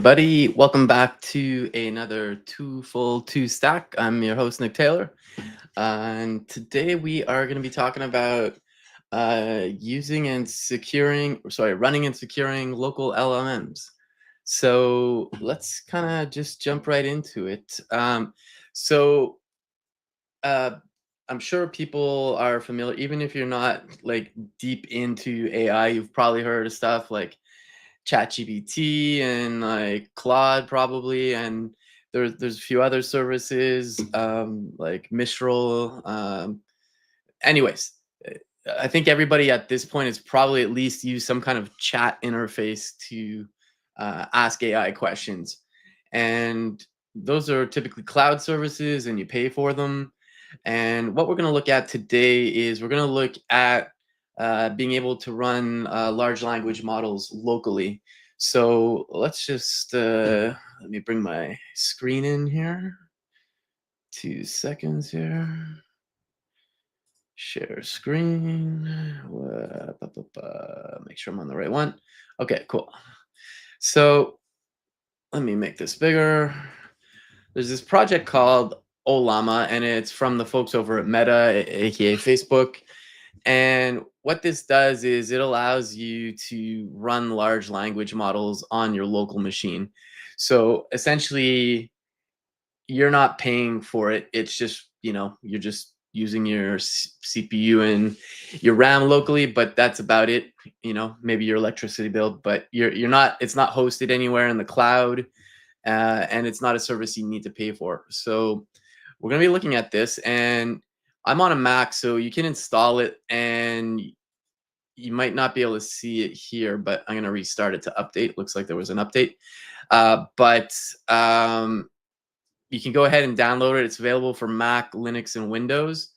everybody. Welcome back to another Two Full Two Stack. I'm your host, Nick Taylor. And today we are going to be talking about running and securing local LLMs. So let's kind of just jump right into it. So uh, I'm sure people are familiar, even if you're not like deep into AI, you've probably heard of stuff like ChatGPT and like Claude probably, and there's a few other services like Mistral. Anyways, I think everybody at this point has probably at least used some kind of chat interface to ask AI questions, and those are typically cloud services, and you pay for them. And what we're going to look at today is we're going to look at being able to run large language models locally. So let's just let me bring my screen in here. 2 seconds here. Share screen. Make sure I'm on the right one. Okay, cool. So let me make this bigger. There's this project called Ollama, and it's from the folks over at Meta, aka Facebook. And what this does is it allows you to run large language models on your local machine. So essentially, you're not paying for it. It's just, you're just using your CPU and your RAM locally, but that's about it. Maybe your electricity bill, but you're not, it's not hosted anywhere in the cloud, and it's not a service you need to pay for. So we're going to be looking at this, and I'm on a Mac, so you can install it, and you might not be able to see it here, but I'm going to restart it to update. Looks like there was an update. But you can go ahead and download it. It's available for Mac, Linux, and Windows.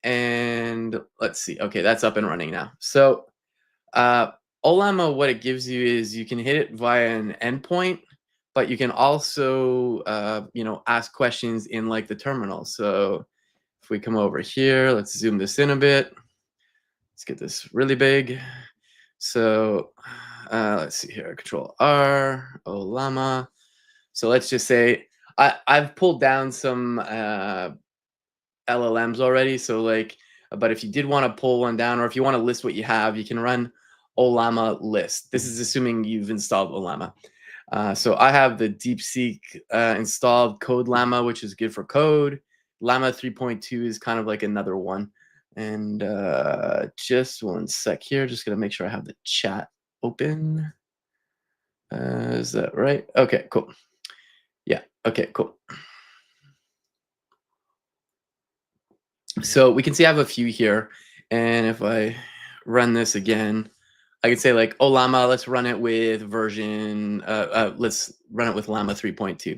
And let's see. Okay, that's up and running now. So Ollama, what it gives you is you can hit it via an endpoint, but you can also, ask questions in like the terminal. So if we come over here, let's zoom this in a bit. Let's get this really big. So let's see here, Control R, Ollama. So let's just say I've pulled down some LLMs already. So like, but if you did want to pull one down, or if you want to list what you have, you can run Ollama list. This is assuming you've installed Ollama. So I have the DeepSeek installed, Code Llama, which is good for code. Llama 3.2 is kind of like another one. And just one sec here, just gonna make sure I have the chat open. Is that right? Okay, cool. Yeah, okay, cool. So we can see I have a few here. And if I run this again, I can say like, oh, Llama, let's run it with let's run it with Llama 3.2.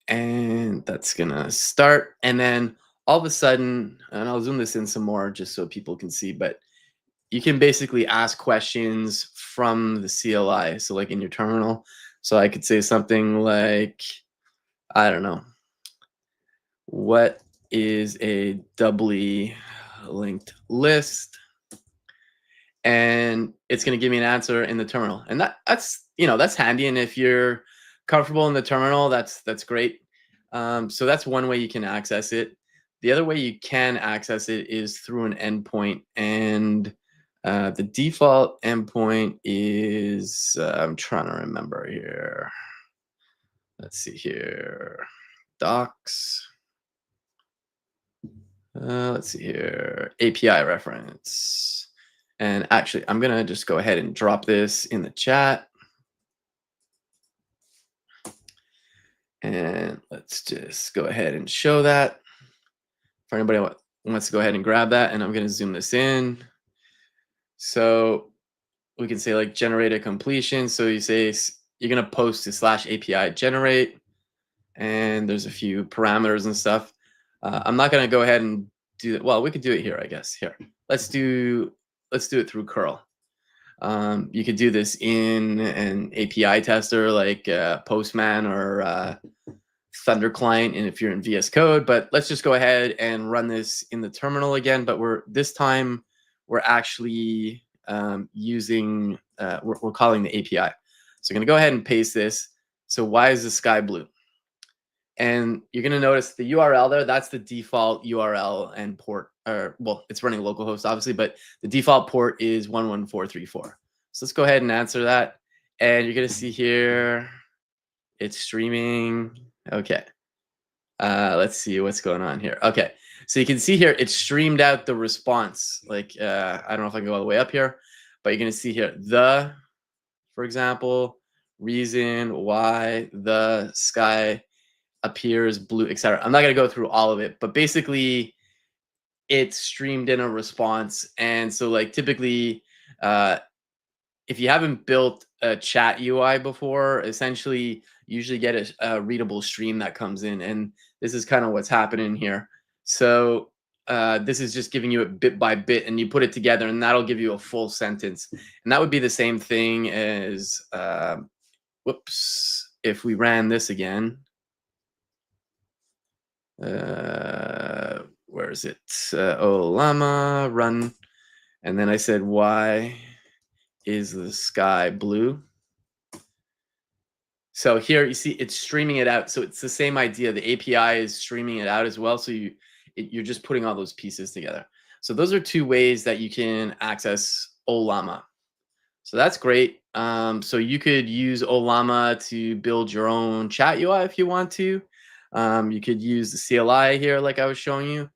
And that's gonna start. And then all of a sudden, and I'll zoom this in some more just so people can see, but you can basically ask questions from the CLI. So like in your terminal. So I could say something like, I don't know, what is a doubly linked list? And it's going to give me an answer in the terminal. And that's handy. And if you're comfortable in the terminal, that's great. So that's one way you can access it. The other way you can access it is through an endpoint. And the default endpoint is, I'm trying to remember here. Let's see here. Docs. Let's see here. API reference. And actually, I'm going to just go ahead and drop this in the chat. And let's just go ahead and show that for anybody who wants to go ahead and grab that. And I'm going to zoom this in. So we can say like generate a completion. So you say you're going to post to /API generate. And there's a few parameters and stuff. I'm not going to go ahead and do that. Well, we could do it here, I guess. Here, let's do it through curl. You could do this in an API tester like Postman or Thunder Client, and if you're in VS Code. But let's just go ahead and run this in the terminal again. But this time we're actually using we're calling the API. So I'm going to go ahead and paste this. So why is the sky blue? And you're going to notice the URL there, that's the default URL and port, or well, it's running localhost obviously, but the default port is 11434. So let's go ahead and answer that. And you're going to see here, it's streaming. Okay. Let's see what's going on here. Okay. So you can see here, it streamed out the response. Like, I don't know if I can go all the way up here, but you're going to see here, for example, reason why the sky appears blue, etc. I'm not going to go through all of it, but basically it streamed in a response. And so like typically, if you haven't built a chat UI before, essentially you usually get a readable stream that comes in. And this is kind of what's happening here. So this is just giving you it bit by bit, and you put it together and that'll give you a full sentence. And that would be the same thing as, whoops, if we ran this again. Where is it? Ollama, run. And then I said, why is the sky blue? So here you see it's streaming it out. So it's the same idea. The API is streaming it out as well. So you're just putting all those pieces together. So those are two ways that you can access Ollama. So that's great. So you could use Ollama to build your own chat UI if you want to. You could use the CLI here like I was showing you.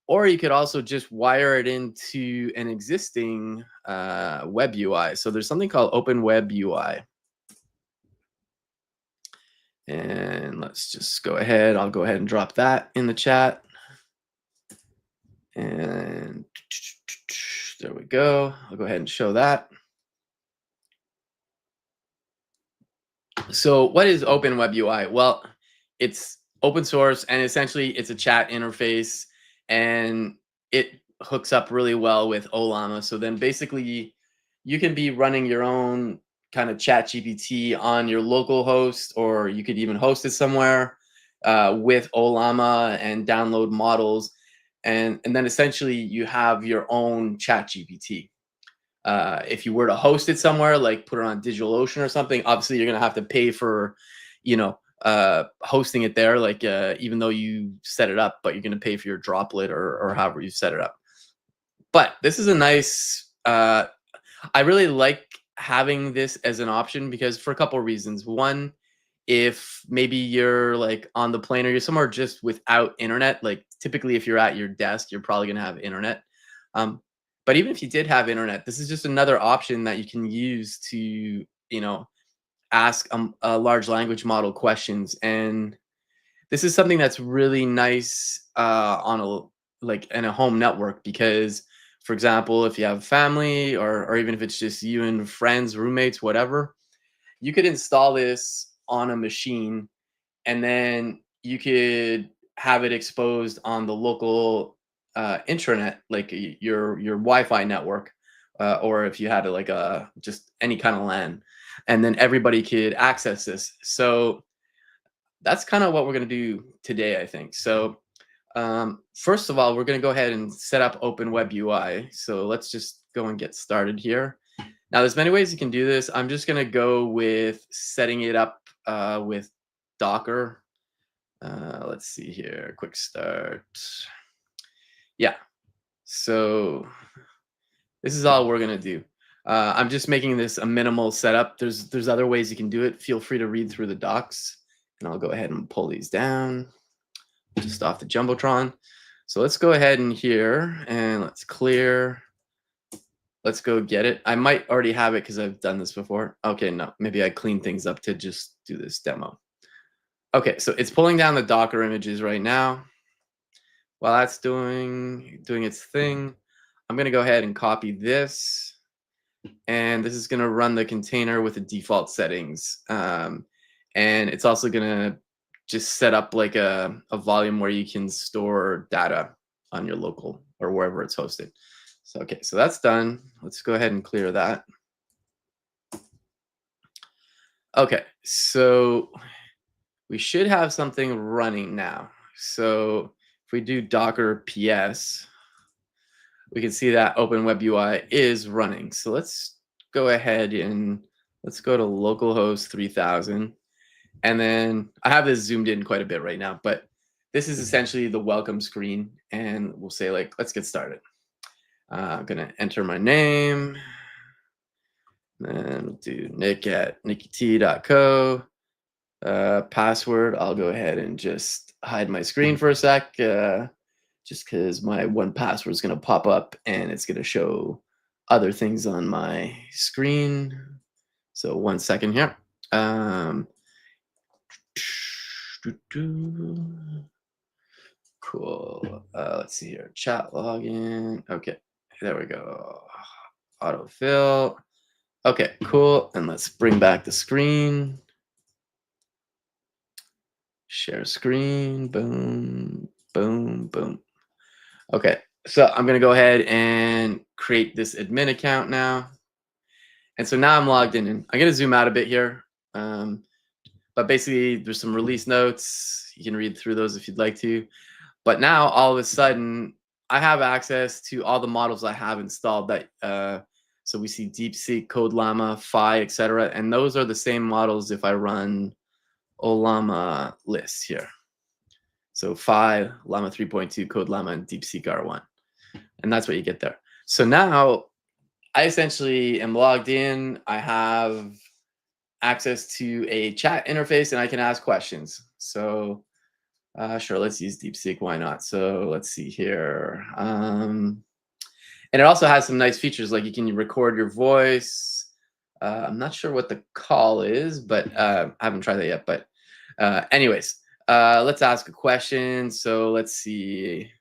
Or you could also just wire it into an existing web UI. So there's something called OpenWebUI. And let's just go ahead. I'll go ahead and drop that in the chat. And there we go. I'll go ahead and show that. So what is OpenWebUI? Well, it's open source, and essentially it's a chat interface, and it hooks up really well with Ollama. So then basically you can be running your own kind of chat GPT on your local host, or you could even host it somewhere with Ollama and download models. And then essentially you have your own chat GPT. If you were to host it somewhere, like put it on DigitalOcean or something, obviously you're going to have to pay for, hosting it there, like even though you set it up, but you're going to pay for your droplet or however you set it up. But this is a nice, I really like having this as an option because for a couple of reasons. One, if maybe you're like on the plane or you're somewhere just without internet, like typically if you're at your desk, you're probably going to have internet. But even if you did have internet, this is just another option that you can use to, ask a large language model questions. And this is something that's really nice on in a home network because, for example, if you have family or even if it's just you and friends, roommates, whatever, you could install this on a machine and then you could have it exposed on the local intranet, like your Wi-Fi network, or if you had like just any kind of LAN, and then everybody could access this. So that's kind of what we're going to do today, I think. So first of all, we're going to go ahead and set up OpenWebUI. So let's just go and get started here. Now, there's many ways you can do this. I'm just going to go with setting it up with Docker. Let's see here, quick start. Yeah, so this is all we're gonna do. I'm just making this a minimal setup. There's other ways you can do it. Feel free to read through the docs, and I'll go ahead and pull these down just off the Jumbotron. So let's go ahead in here and let's clear. Let's go get it. I might already have it because I've done this before. Okay, no, maybe I clean things up to just do this demo. Okay, so it's pulling down the Docker images right now. While that's doing its thing, I'm going to go ahead and copy this. And this is going to run the container with the default settings. And it's also going to just set up like a volume where you can store data on your local or wherever it's hosted. So, okay, so that's done. Let's go ahead and clear that. Okay, so we should have something running now. So if we do Docker PS, we can see that OpenWebUI is running. So let's go ahead and Let's go to localhost 3000. And then I have this zoomed in quite a bit right now, but this is essentially the welcome screen. And we'll say like, let's get started. I'm going to enter my name. Then do nick@nickyt.co. Password, I'll go ahead and just hide my screen for a sec, just because my one password is going to pop up and it's going to show other things on my screen. So 1 second here. Cool. Let's see here. Chat login. Okay, there we go. Autofill. Okay, cool. And let's bring back the screen. Share screen. Boom, boom, boom. Okay, so I'm going to go ahead and create this admin account now. And so now I'm logged in. And I'm going to zoom out a bit here. But basically, there's some release notes. You can read through those if you'd like to. But now, all of a sudden, I have access to all the models I have installed. So we see DeepSeek, CodeLlama, Phi, etc. And those are the same models if I run Ollama list here. So Phi, Llama 3.2, CodeLlama, and DeepSeek R1. And that's what you get there. So now I essentially am logged in. I have access to a chat interface and I can ask questions. So sure, let's use DeepSeek. Why not? So let's see here. And it also has some nice features like you can record your voice. I'm not sure what the call is, but I haven't tried that yet. But anyways, let's ask a question. So let's see.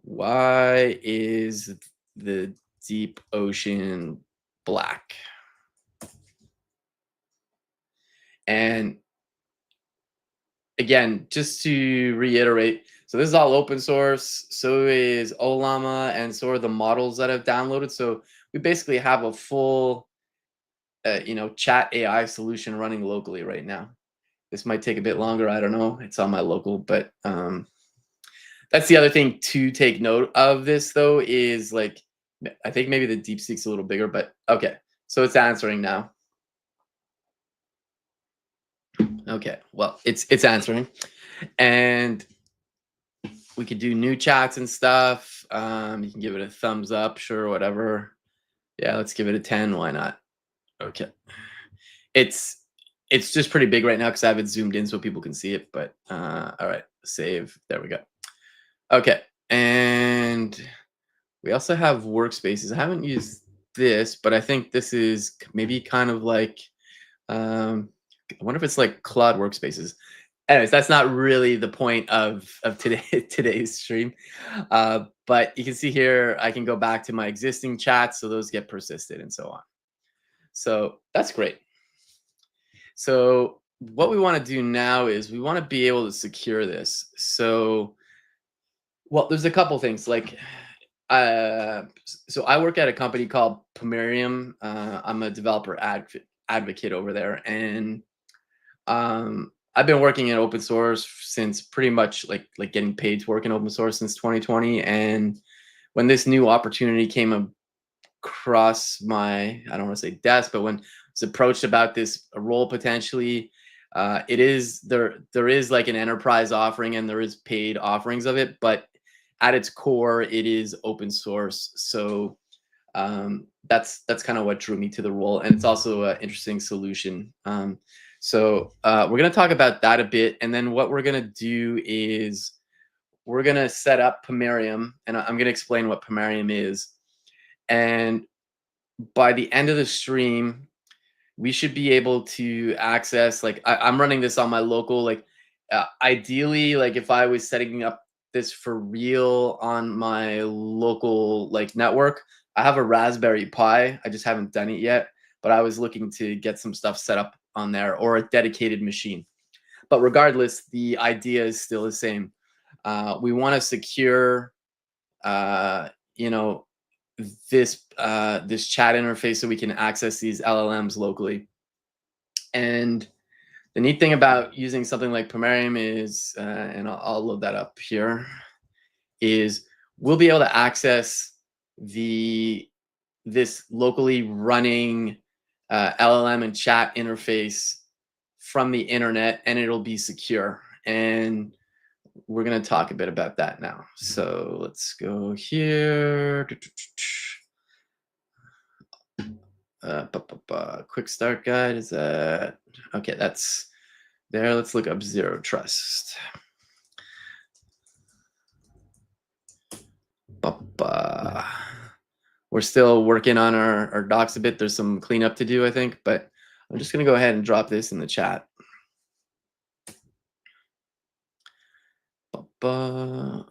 Why is the deep ocean black? And again, just to reiterate, so this is all open source. So is Ollama, and so are the models that I've downloaded. So we basically have a full, chat AI solution running locally right now. This might take a bit longer. I don't know. It's on my local, but that's the other thing to take note of. This though is like, I think maybe the DeepSeek's a little bigger, but okay. So it's answering now. Okay, well, it's answering, and we could do new chats and stuff. You can give it a thumbs up, sure, whatever. Yeah, let's give it a 10. Why not? Okay. It's just pretty big right now because I have it zoomed in so people can see it. But all right, save. There we go. Okay, and we also have workspaces. I haven't used this, but I think this is maybe kind of like, I wonder if it's like Cloud workspaces. Anyways, that's not really the point of today's stream. But you can see here, I can go back to my existing chats, so those get persisted and so on. So that's great. So what we want to do now is we want to be able to secure this. So, well, there's a couple things like, so I work at a company called Pomerium. I'm a developer advocate over there, and I've been working in open source since pretty much like getting paid to work in open source since 2020. And when this new opportunity came across my, I don't want to say desk, but when I was approached about this role potentially, it is there is like an enterprise offering and there is paid offerings of it, but at its core, it is open source. So that's kind of what drew me to the role, and it's also an interesting solution. So we're going to talk about that a bit, and then what we're going to do is we're going to set up Pomerium, and I'm going to explain what Pomerium is. And by the end of the stream, we should be able to access, like I'm running this on my local, like ideally, like if I was setting up this for real on my local like network, I have a Raspberry Pi. I just haven't done it yet, but I was looking to get some stuff set up on there or a dedicated machine. But regardless, the idea is still the same. We want to secure, you know, this chat interface so we can access these LLMs locally. And the neat thing about using something like Pomerium is, and I'll load that up here, is we'll be able to access this locally running LLM and chat interface from the internet, and it'll be secure. And we're going to talk a bit about that now. So let's go here. Quick start guide is that okay? That's there. Let's look up zero trust. Ba-ba. We're still working on our docs a bit. There's some cleanup to do, I think, but I'm just going to go ahead and drop this in the chat. Ba-ba.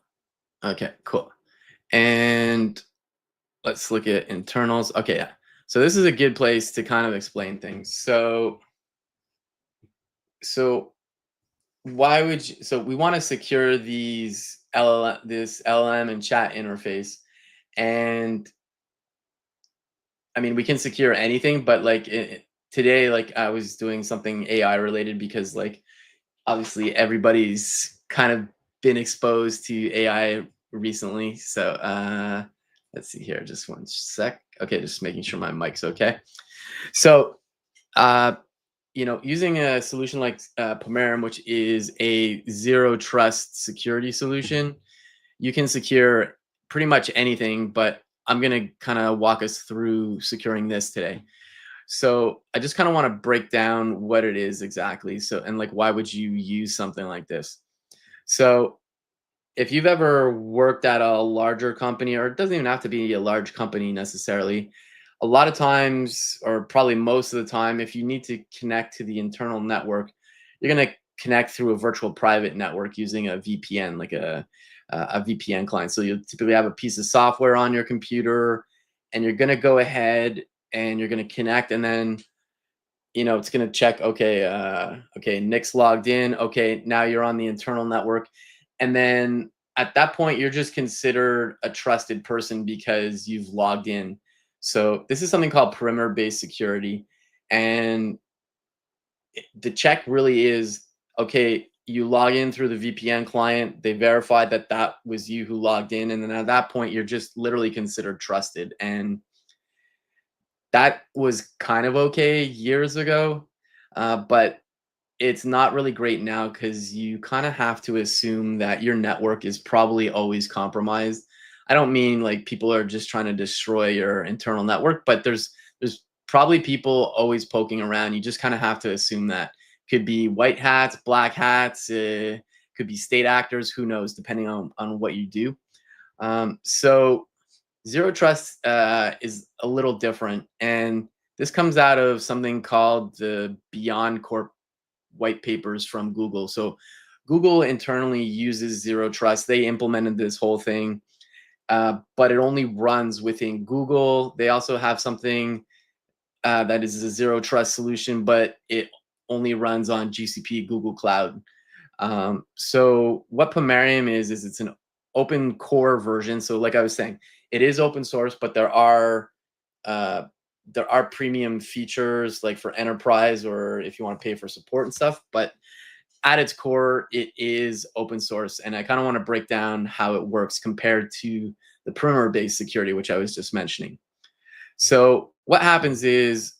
Okay, cool. And let's look at internals. Okay, yeah. So this is a good place to kind of explain things. So why would you, so we want to secure this LLM and chat interface, and I mean we can secure anything, but like today, like I was doing something AI related because like obviously everybody's kind of been exposed to AI recently. So let's see here, just one sec. Okay, just making sure my mic's okay. So uh, using a solution like Pomerum, which is a zero trust security solution, you can secure pretty much anything. But I'm gonna kind of walk us through securing this today. So I just kind of want to break down what it is exactly. So, and like, why would you use something like this? So if you've ever worked at a larger company, or it doesn't even have to be a large company necessarily, a lot of times, or probably most of the time, if you need to connect to the internal network, you're going to connect through a virtual private network using a VPN, like a VPN client. So you typically have a piece of software on your computer, and you're going to go ahead and you're going to connect, and then it's going to check, okay, okay, Nick's logged in. Okay, now you're on the internal network. And then at that point, you're just considered a trusted person because you've logged in. So this is something called perimeter-based security. And the check really is, okay, you log in through the VPN client. They verified that that was you who logged in. And then at that point, you're just literally considered trusted. And that was kind of okay years ago, but it's not really great now because you kind of have to assume that your network is probably always compromised. I don't mean like people are just trying to destroy your internal network, but there's probably people always poking around. You just kind of have to assume that could be white hats, black hats, could be state actors. Who knows, depending on what you do. So zero trust is a little different, and this comes out of something called the Beyond Corp white papers from Google. So Google internally uses zero trust. They implemented this whole thing, but it only runs within Google. They also have something that is a zero trust solution, but it only runs on GCP, Google Cloud. So what Pomerium is it's an open core version. So like I was saying, it is open source, but uh, there are premium features like for enterprise or if you want to pay for support and stuff. But at its core, it is open source. And I kind of want to break down how it works compared to the perimeter-based security, which I was just mentioning. So what happens is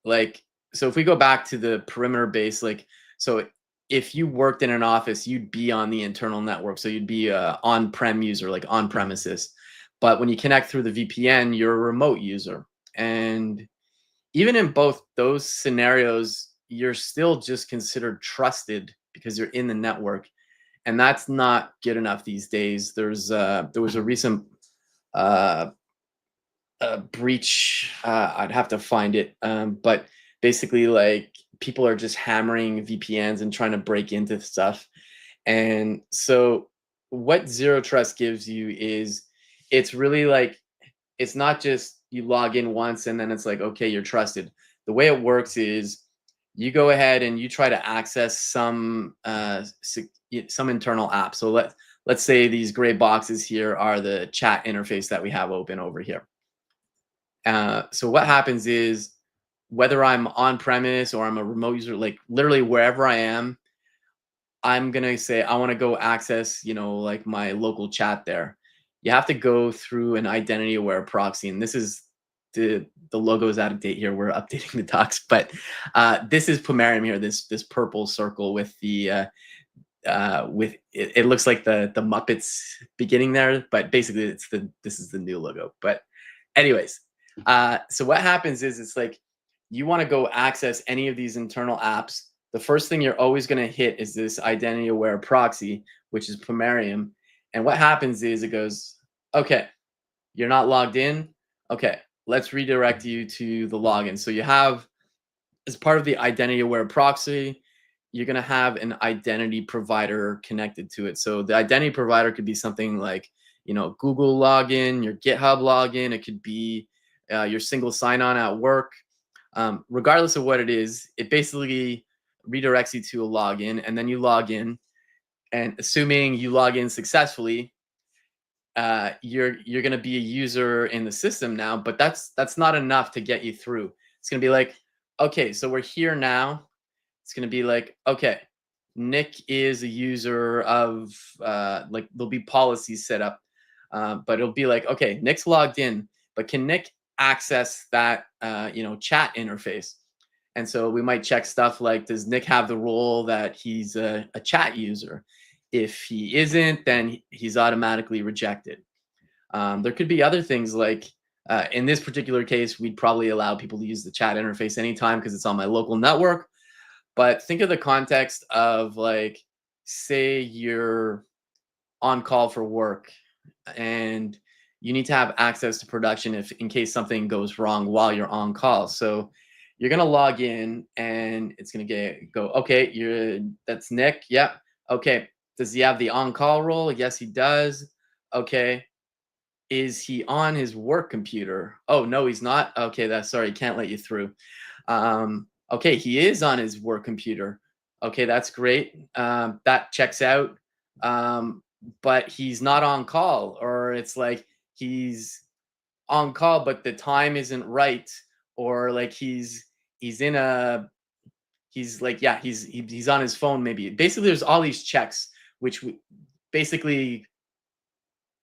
like, so if we go back to the perimeter base, like, so if you worked in an office, you'd be on the internal network. So you'd be a on-prem user, like on premises. But when you connect through the VPN, you're a remote user. And even in both those scenarios, you're still just considered trusted because you're in the network. And that's not good enough these days. There was a recent uh, breach. I'd have to find it, but basically, like people are just hammering VPNs and trying to break into stuff. And so, what zero trust gives you is it's really like it's not just you log in once and then it's like okay, you're trusted. The way it works is you go ahead and you try to access some internal app. So let's say these gray boxes here are the chat interface that we have open over here. So what happens is whether I'm on premise or I'm a remote user, like literally wherever I am, I'm gonna say I want to go access, like my local chat there. You have to go through an identity aware proxy, and this is the logo is out of date here. We're updating the docs, but this is Pomerium here. This purple circle with it looks like the Muppets beginning there, but basically this is the new logo. But anyways, so what happens is it's like you want to go access any of these internal apps. The first thing you're always going to hit is this identity aware proxy, which is Pomerium. And what happens is it goes, okay, you're not logged in. Okay, let's redirect you to the login. So you have, as part of the identity aware proxy, you're going to have an identity provider connected to it. So the identity provider could be something like, Google login, your GitHub login. It could be your single sign-on at work. Regardless of what it is, it basically redirects you to a login, and then you log in. And assuming you log in successfully, you're going to be a user in the system now. But that's not enough to get you through. It's going to be like, okay, so we're here now. It's going to be like, okay, Nick is a user of like there'll be policies set up, but it'll be like, okay, Nick's logged in, but can Nick access that chat interface? And so we might check stuff like, does Nick have the role that he's a chat user? If he isn't, then he's automatically rejected. There could be other things like, in this particular case, we'd probably allow people to use the chat interface anytime because it's on my local network. But think of the context of, like, say you're on call for work and you need to have access to production if in case something goes wrong while you're on call. So you're going to log in and it's going to go, okay, that's Nick. Yep. Okay. Does he have the on call role? Yes, he does. Okay. Is he on his work computer? Oh, no, he's not. Okay, sorry, can't let you through. Okay, he is on his work computer. Okay, that's great. That checks out. But he's not on call, or it's like he's on call, but the time isn't right, or like he's in a he's like he's on his phone maybe. Basically, there's all these checks, which basically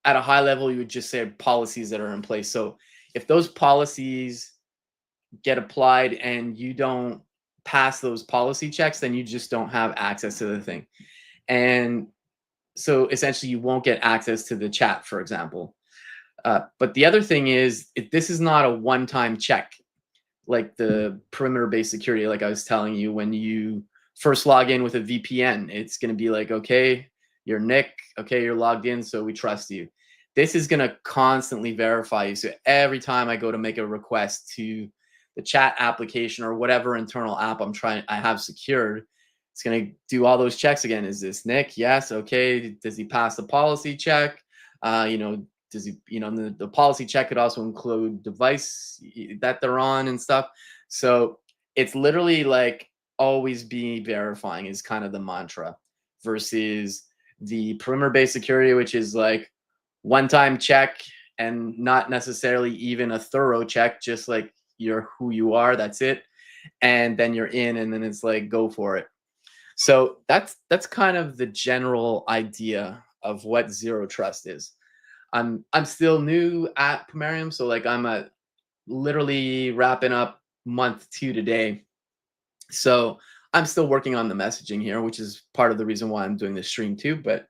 at a high level you would just say policies that are in place. So if those policies get applied and you don't pass those policy checks, then you just don't have access to the thing. And so essentially you won't get access to the chat, for example. But the other thing is, this is not a one-time check like the perimeter-based security. Like I was telling you, when you first log in with a VPN, it's going to be like, okay, you're Nick. Okay, you're logged in, so we trust you. This is going to constantly verify you. So every time I go to make a request to the chat application or whatever internal app I have secured, it's going to do all those checks again. Is this Nick? Yes. Okay. Does he pass the policy check? Does he, the policy check could also include device that they're on and stuff. So it's literally like always be verifying is kind of the mantra, versus the perimeter-based security, which is like one-time check and not necessarily even a thorough check, just like you're who you are, that's it. And then you're in, and then it's like, go for it. So that's kind of the general idea of what zero trust is. I'm still new at Pomerium, so like I'm literally wrapping up month 2 today. So I'm still working on the messaging here, which is part of the reason why I'm doing this stream too. But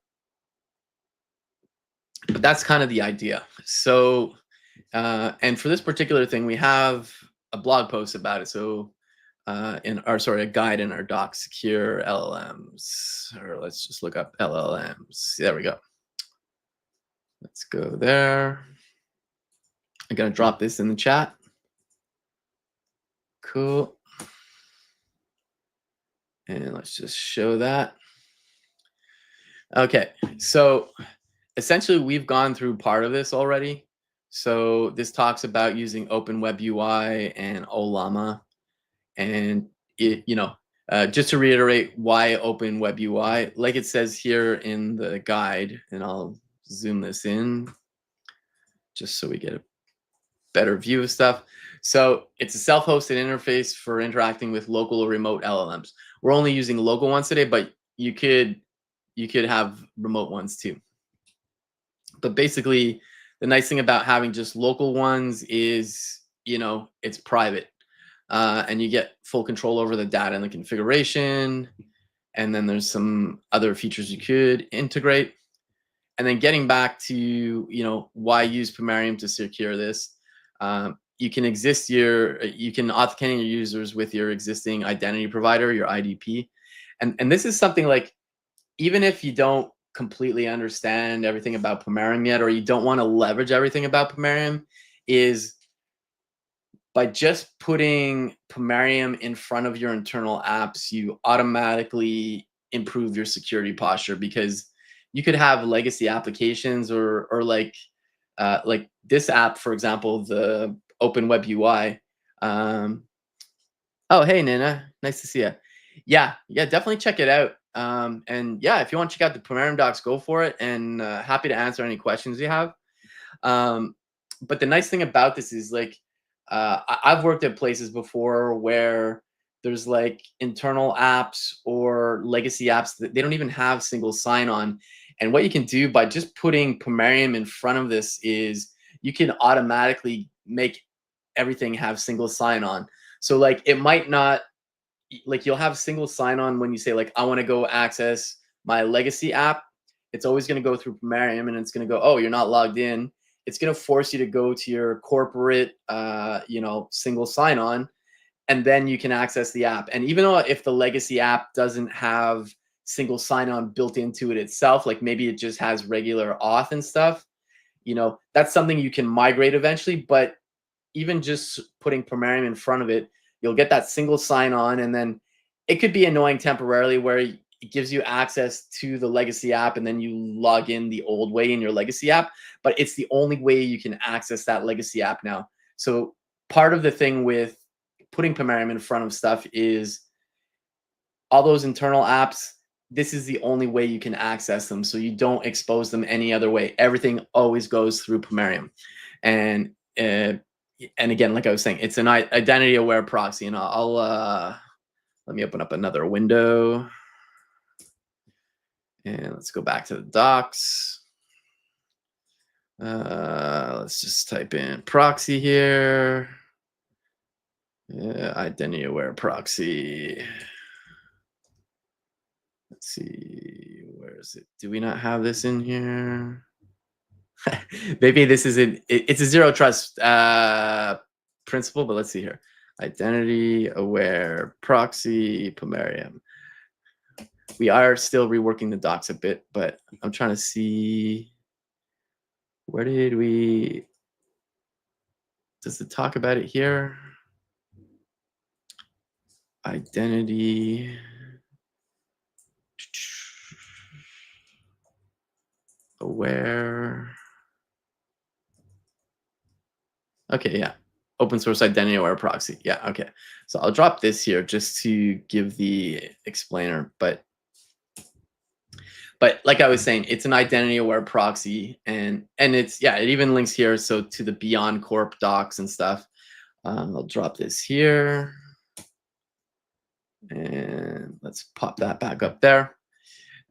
that's kind of the idea. So, and for this particular thing, we have a blog post about it. So, a guide in our doc, secure LLMs, or let's just look up LLMs. There we go. Let's go there. I'm going to drop this in the chat. Cool. And let's just show that. Okay, so essentially we've gone through part of this already. So this talks about using OpenWebUI and Ollama. And just to reiterate why OpenWebUI, like it says here in the guide, and I'll zoom this in just so we get a better view of stuff. So it's a self-hosted interface for interacting with local or remote LLMs. We're only using local ones today, but you could have remote ones too. But basically, the nice thing about having just local ones is it's private, and you get full control over the data and the configuration. And then there's some other features you could integrate. And then getting back to why use Pomerium to secure this. You can authenticate your users with your existing identity provider, your IDP. And this is something like, even if you don't completely understand everything about Pomerium yet, or you don't want to leverage everything about Pomerium, is by just putting Pomerium in front of your internal apps, you automatically improve your security posture, because you could have legacy applications, or like this app, for example, the OpenWebUI. Oh, hey, Nina, nice to see you. Yeah, definitely check it out. And yeah, if you want to check out the Pomerium docs, go for it, and happy to answer any questions you have. But the nice thing about this is, like, I've worked at places before where there's like internal apps or legacy apps that they don't even have single sign-on. And what you can do by just putting Pomerium in front of this is you can automatically make everything have single sign-on. So like, it might not, like, you'll have single sign-on when you say, like, I want to go access my legacy app. It's always going to go through Pomerium, and it's going to go, oh, you're not logged in. It's going to force you to go to your corporate single sign-on, and then you can access the app. And even though if the legacy app doesn't have single sign-on built into it itself, like maybe it just has regular auth and stuff, that's something you can migrate eventually. But even just putting Pomerium in front of it, you'll get that single sign-on. And then it could be annoying temporarily where it gives you access to the legacy app, and then you log in the old way in your legacy app, but it's the only way you can access that legacy app now. So part of the thing with putting Pomerium in front of stuff is all those internal apps, this is the only way you can access them. So you don't expose them any other way. Everything always goes through Pomerium. And again, like I was saying, it's an identity aware proxy. And I'll let me open up another window. And let's go back to the docs. Let's just type in proxy here. Identity aware proxy. Let's see, where is it? Do we not have this in here? Maybe this is it's a zero trust principle, but let's see here. Identity aware proxy Pomerium. We are still reworking the docs a bit, but I'm trying to see, where did we, does it talk about it here? Identity aware. Okay, yeah. Open source identity aware proxy. Yeah, okay. So I'll drop this here just to give the explainer, but like I was saying, it's an identity aware proxy, and it's, yeah, it even links here, so to the Beyond Corp docs and stuff. I'll drop this here, and let's pop that back up there.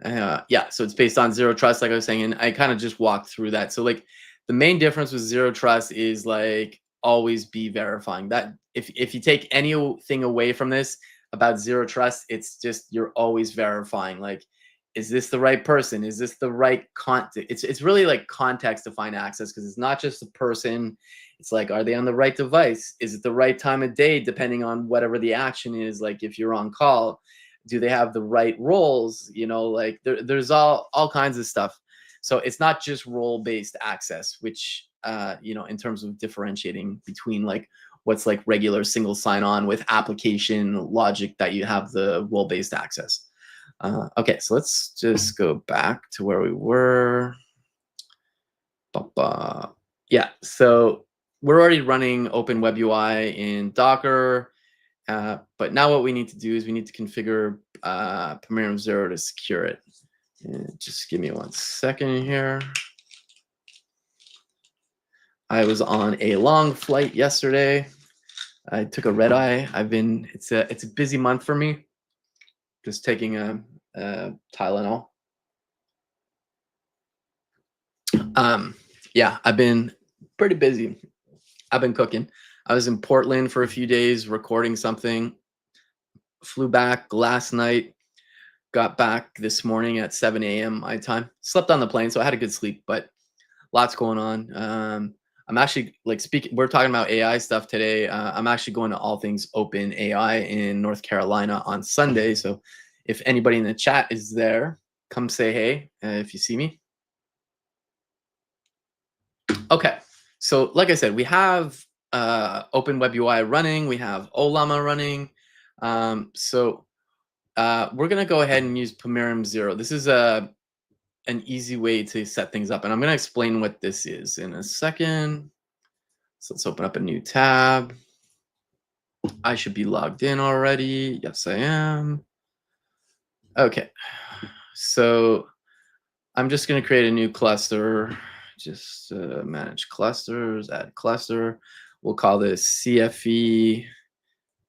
Yeah, so it's based on zero trust, like I was saying, and I kind of just walked through that. So like, the main difference with zero trust is, like, always be verifying that. If you take anything away from this about zero trust, it's just, you're always verifying, like, is this the right person? Is this the right context? It's really like context defined access, because it's not just a person. It's like, are they on the right device? Is it the right time of day, depending on whatever the action is? Like, if you're on call, do they have the right roles? Like, there's all kinds of stuff. So it's not just role-based access, which in terms of differentiating between, like, what's like regular single sign-on with application logic, that you have the role-based access. Okay, so let's just go back to where we were. Yeah, so we're already running OpenWebUI in Docker, but now what we need to do is we need to configure Pomerium 0 to secure it. And just give me 1 second here. I was on a long flight yesterday. I took a red eye. It's a busy month for me. Just taking a Tylenol. Yeah, I've been pretty busy. I've been cooking. I was in Portland for a few days recording something, flew back last night, got back this morning at 7 a.m. my time. Slept on the plane, so I had a good sleep, but lots going on. I'm actually like speaking. We're talking about AI stuff today. I'm actually going to All Things Open AI in North Carolina on Sunday. So, if anybody in the chat is there, come say hey if you see me. Okay. So, like I said, we have OpenWebUI running. We have Ollama running. We're gonna go ahead and use Pomerium 0. This is an easy way to set things up, and I'm gonna explain what this is in a second. So let's open up a new tab. I should be logged in already. Yes, I am. Okay. So I'm just going to create a new cluster. Just manage clusters, add cluster. We'll call this CFE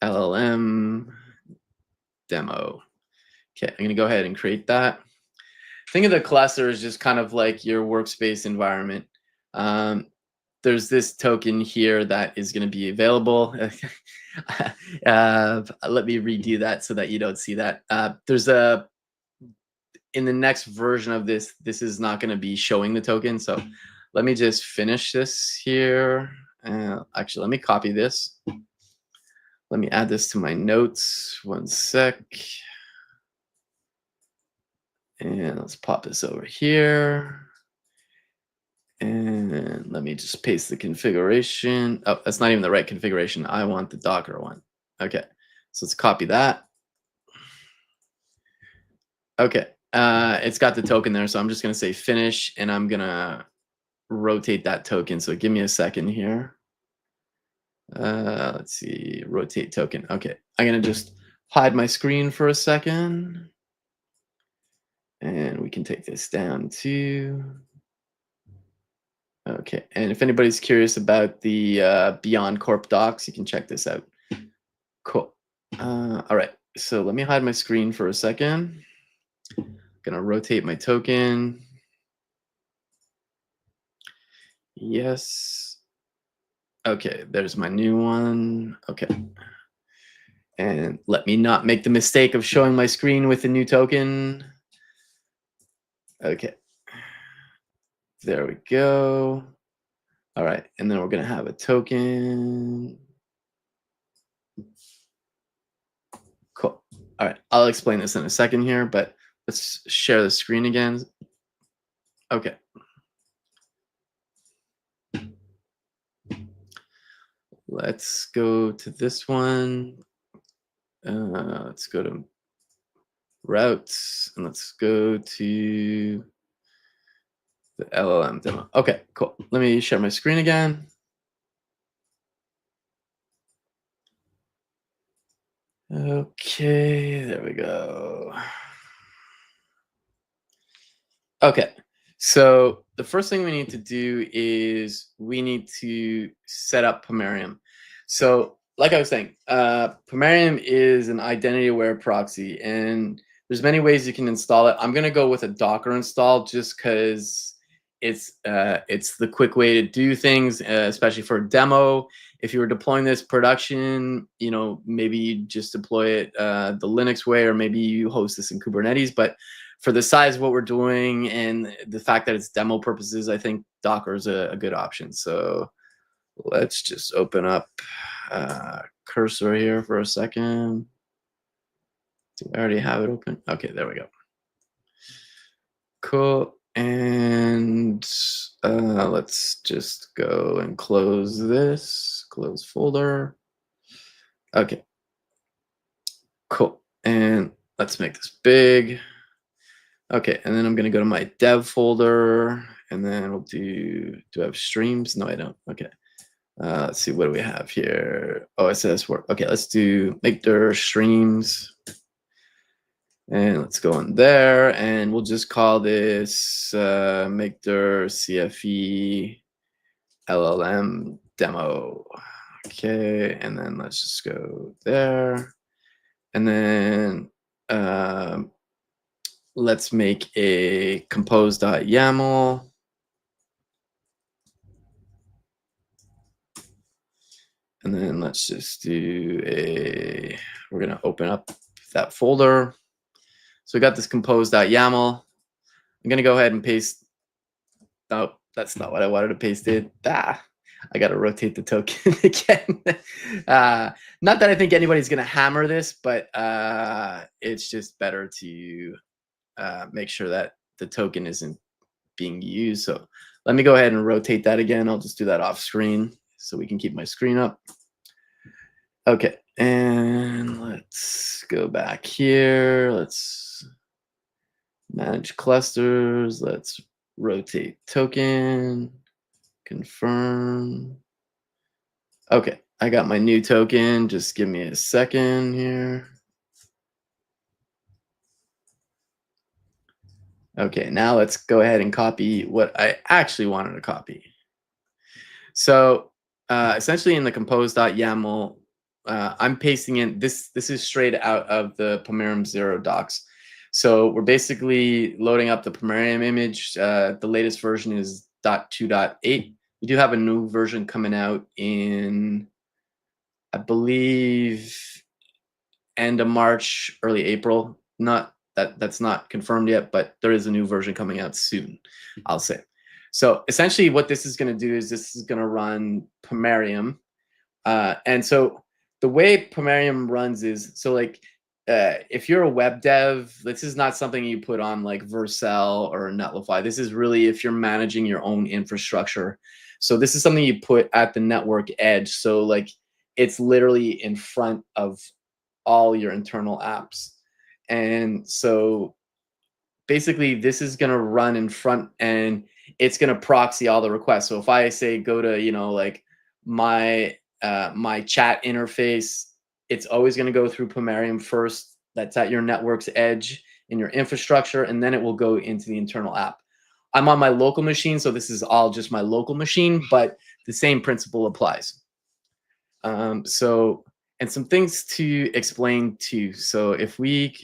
LLM demo. Okay, I'm going to go ahead and create that. Think of the cluster as just kind of like your workspace environment. There's this token here that is going to be available. Let me redo that so that you don't see that. In the next version of this is not going to be showing the token. So let me just finish this here. Actually, let me copy this. Let me add this to my notes. One sec. And let's pop this over here. And let me just paste the configuration. Oh, that's not even the right configuration. I want the Docker one. Okay, so let's copy that. Okay, it's got the token there, so I'm just gonna say finish, and I'm gonna rotate that token. So give me a second here. Let's see, rotate token. Okay, I'm gonna just hide my screen for a second. And we can take this down too. Okay, and if anybody's curious about the Beyond Corp docs, you can check this out. Cool. All right, so let me hide my screen for a second. Gonna rotate my token. Yes. Okay, there's my new one. Okay. And let me not make the mistake of showing my screen with the new token. Okay. There we go. All right, and then we're gonna have a token. Cool. All right, I'll explain this in a second here, but let's share the screen again. Okay. Let's go to this one. Let's go to routes, and let's go to the LLM demo. Okay, cool. Let me share my screen again. Okay, there we go. Okay, so the first thing we need to do is we need to set up Pomerium. So, like I was saying, Pomerium is an identity-aware proxy, and there's many ways you can install it. I'm gonna go with a Docker install just because it's the quick way to do things, especially for a demo. If you were deploying this production, maybe you just deploy it the Linux way, or maybe you host this in Kubernetes. But for the size of what we're doing and the fact that it's demo purposes, I think Docker is a good option. So let's just open up cursor here for a second. Do I already have it open? Okay, there we go. Cool. And let's just go and close this, close folder. Okay, cool. And let's make this big. Okay, and then I'm gonna go to my dev folder, and then we'll do I have streams? No, I don't. Okay. Let's see, what do we have here? OSS work. Okay, let's do make dir streams. And let's go in there, and we'll just call this make dir CFE LLM demo. Okay, and then let's just go there. And then let's make a compose.yaml. And then let's just we're going to open up that folder. So we got this compose.yaml. I'm going to go ahead and paste. No, that's not what I wanted to paste it. I got to rotate the token again. Not that I think anybody's going to hammer this, but it's just better to make sure that the token isn't being used. So let me go ahead and rotate that again. I'll just do that off screen so we can keep my screen up. Okay, and let's go back here. Let's manage clusters. Let's rotate token, confirm. Okay, I got my new token. Just give me a second here. Okay, now let's go ahead and copy what I actually wanted to copy. So essentially in the compose.yaml, I'm pasting in this is straight out of the Pomerium 0 docs. So we're basically loading up the Pomerium image. The latest version is 2.8. We do have a new version coming out in, I believe, end of March, early April. That's not confirmed yet, but there is a new version coming out soon, I'll say. So essentially what this is going to do is this is going to run Pomerium. And so the way Pomerium runs is, so like, if you're a web dev, this is not something you put on like Vercel or Netlify. This is really if you're managing your own infrastructure. So this is something you put at the network edge. So like it's literally in front of all your internal apps. And so basically this is going to run in front and it's going to proxy all the requests. So if I say go to, like my chat interface, it's always going to go through Pomerium first. That's at your network's edge in your infrastructure, and then it will go into the internal app. I'm on my local machine, so this is all just my local machine, but the same principle applies. And some things to explain too. So if we,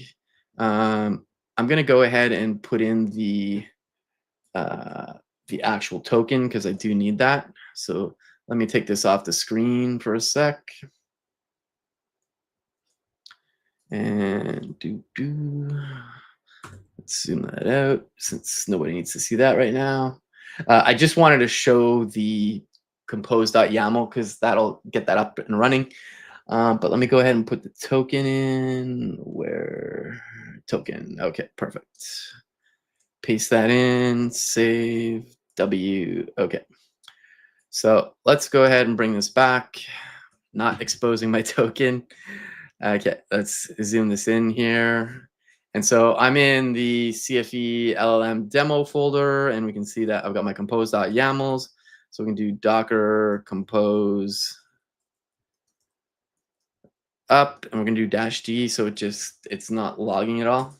I'm going to go ahead and put in the actual token because I do need that. So let me take this off the screen for a sec. And let's zoom that out since nobody needs to see that right now. I just wanted to show the compose.yaml because that'll get that up and running. But let me go ahead and put the token in. Where token? Okay, perfect. Paste that in, save, W. Okay. So let's go ahead and bring this back, not exposing my token. Okay, let's zoom this in here. And so I'm in the CFE LLM demo folder, and we can see that I've got my compose.yamls. So we can do docker compose up, and we're going to do -d, so it's not logging at all.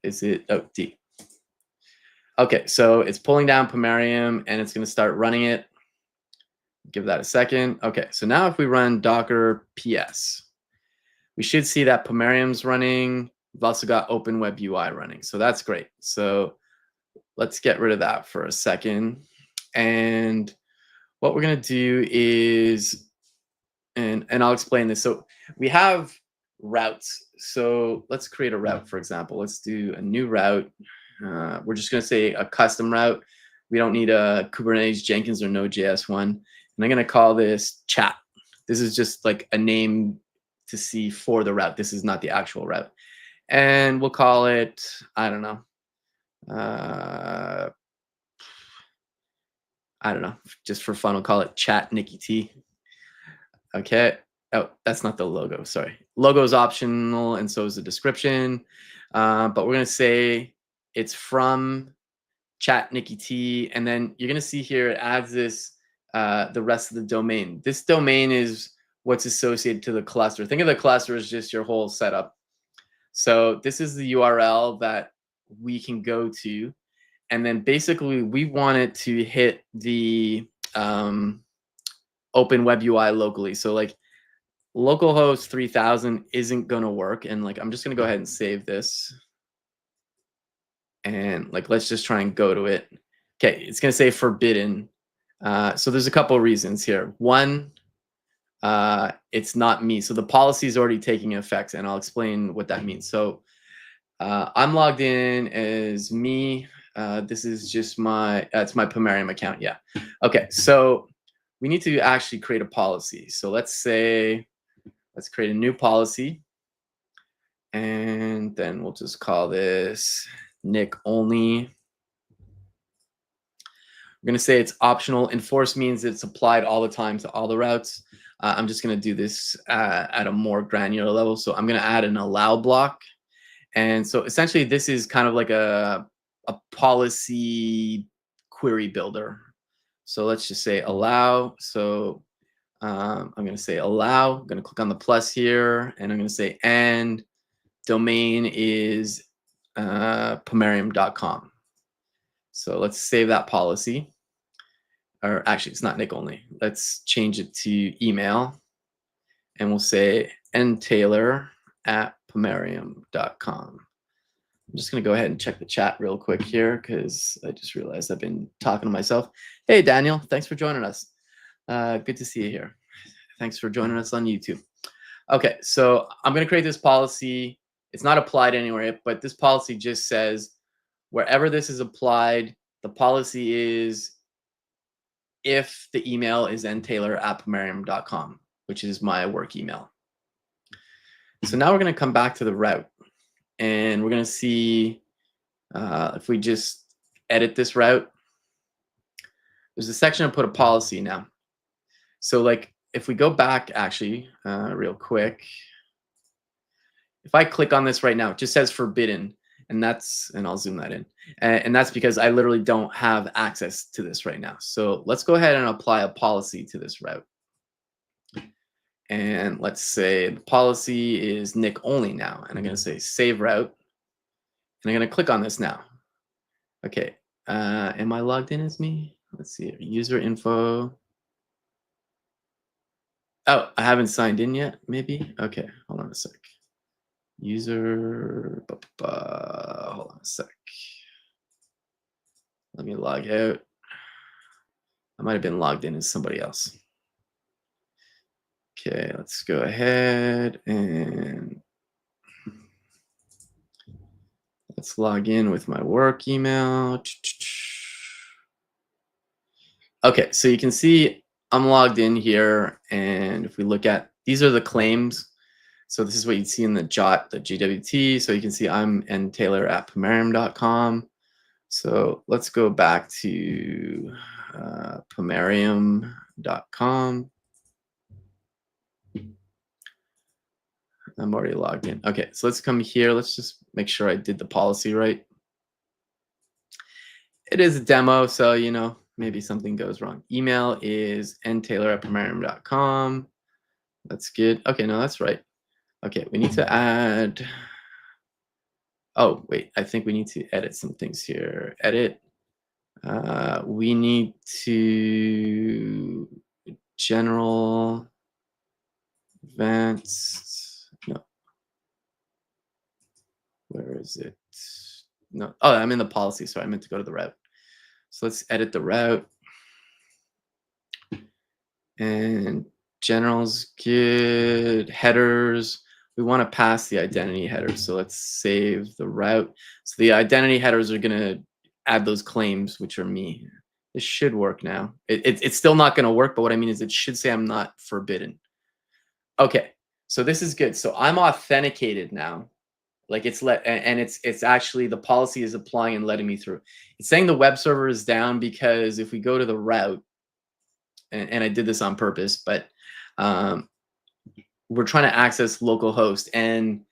Is it? Oh, D. Okay, so it's pulling down Pomerium, and it's going to start running it. Give that a second. Okay, so now if we run docker ps, we should see that Pomerium's running. We've also got OpenWebUI running, so that's great. So let's get rid of that for a second. And what we're going to do is, and I'll explain this. So we have routes. So let's create a route, for example. Let's do a new route. We're just going to say a custom route. We don't need a Kubernetes Jenkins or Node.js one. And I'm going to call this chat. This is just like a name to see for the route. This is not the actual route. And we'll call it, I don't know. I don't know. Just for fun, we'll call it chat Nikki T. Okay. Oh, that's not the logo. Sorry. Logo is optional, and so is the description. But we're going to say it's from chat Nikki T. And then you're going to see here it adds this, the rest of the domain. This domain is what's associated to the cluster. Think of the cluster as just your whole setup. So this is the URL that we can go to. And then basically we want it to hit the OpenWebUI locally. So like localhost 3000 isn't going to work. And like, I'm just going to go ahead and save this. And like, let's just try and go to it. Okay, it's going to say forbidden. So there's a couple of reasons here. One, it's not me. So the policy is already taking effect, and I'll explain what that means. So I'm logged in as me. This is just it's my Pomerium account. Yeah. Okay. So we need to actually create a policy. So let's create a new policy, and then we'll just call this Nick only. We're going to say it's optional. Enforce means it's applied all the time to all the routes. I'm just going to do this at a more granular level. So I'm going to add an allow block. And so essentially this is kind of like a policy query builder. So let's just say allow. So I'm going to say allow. I'm going to click on the plus here, and I'm going to say and domain is pomerium.com. So let's save that policy. Or actually, it's not Nick only. Let's change it to email. And we'll say ntaylor@pomerium.com. I'm just going to go ahead and check the chat real quick here because I just realized I've been talking to myself. Hey, Daniel, thanks for joining us. Good to see you here. Thanks for joining us on YouTube. Okay, so I'm going to create this policy. It's not applied anywhere, but this policy just says wherever this is applied, the policy is if the email is ntaylor@pomerium.com, which is my work email. So now we're going to come back to the route, and we're going to see if we just edit this route. There's a section to put a policy now. So like if we go back actually real quick, if I click on this right now, it just says forbidden. And I'll zoom that in. And that's because I literally don't have access to this right now. So let's go ahead and apply a policy to this route. And let's say the policy is Nick only now. And I'm going to say save route. And I'm going to click on this now. Okay. Am I logged in as me? Let's see. User info. Oh, I haven't signed in yet, maybe? Okay. Hold on a sec. User, hold on a sec. Let me log out. I might have been logged in as somebody else. Okay, let's go ahead and let's log in with my work email. Okay, so you can see I'm logged in here, and if we look at, these are the claims. So this is what you'd see in the JOT, the GWT. So you can see I'm ntaylor@pomerium.com. So let's go back to pomerium.com. I'm already logged in. Okay, so let's come here. Let's just make sure I did the policy right. It is a demo, so maybe something goes wrong. Email is ntaylor@pomerium.com. That's good. Okay, no, that's right. Okay, we need to add. Oh, wait, I think we need to edit some things here. Edit. We need to general advanced. No. Where is it? No. Oh, I'm in the policy. Sorry, I meant to go to the route. So let's edit the route. And general's good. Headers. We want to pass the identity headers. So let's save the route. So the identity headers are going to add those claims, which are me. This should work now. It's still not going to work, but what I mean is it should say I'm not forbidden. Okay, so this is good. So I'm authenticated now. Like it's actually the policy is applying and letting me through. It's saying the web server is down because if we go to the route, and I did this on purpose, but we're trying to access localhost, and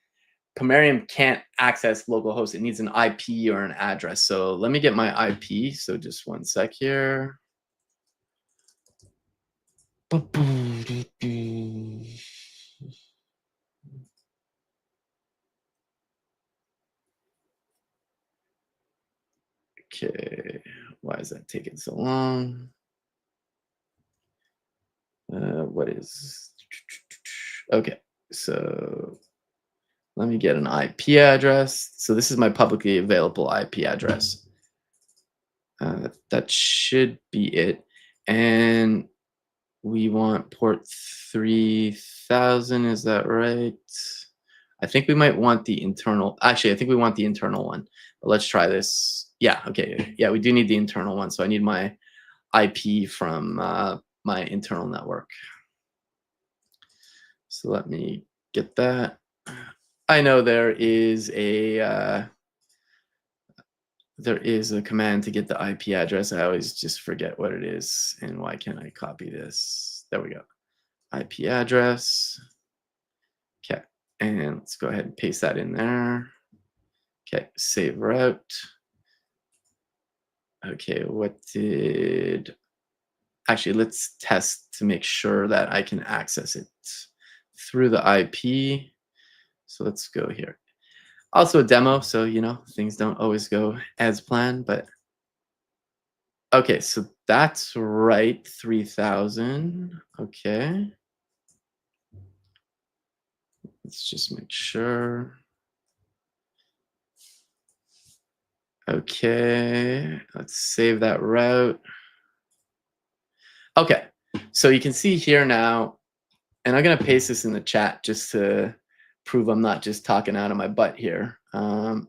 Pomerium can't access localhost. It needs an IP or an address. So let me get my IP. So just one sec here. Okay, why is that taking so long? What is, okay, so let me get an IP address. So this is my publicly available IP address. That should be it. And we want port 3000. Is that right? I think we might want the internal. Actually, I think we want the internal one. But let's try this. Yeah. Okay. Yeah, we do need the internal one. So I need my IP from my internal network. So let me get that. I know there is a command to get the IP address. I always just forget what it is. And why can't I copy this? There we go. IP address. Okay. And let's go ahead and paste that in there. Okay. Save route. Okay. Actually, let's test to make sure that I can access it through the IP. So let's go here. Also a demo, so things don't always go as planned, but okay, so that's right, 3000. Okay. Let's just make sure. Okay, let's save that route. Okay, so you can see here now, and I'm gonna paste this in the chat just to prove I'm not just talking out of my butt here. I'm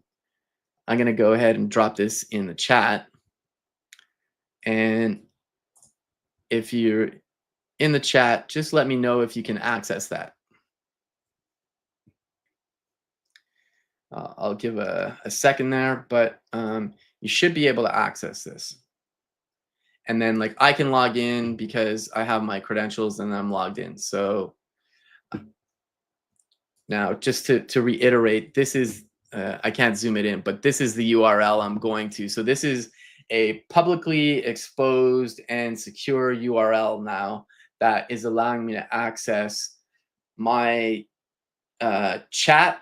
gonna go ahead and drop this in the chat. And if you're in the chat, just let me know if you can access that. I'll give a second there, but you should be able to access this. And then I can log in because I have my credentials and I'm logged in. So now just to reiterate, this is, I can't zoom it in, but this is the URL I'm going to. So this is a publicly exposed and secure URL now that is allowing me to access my chat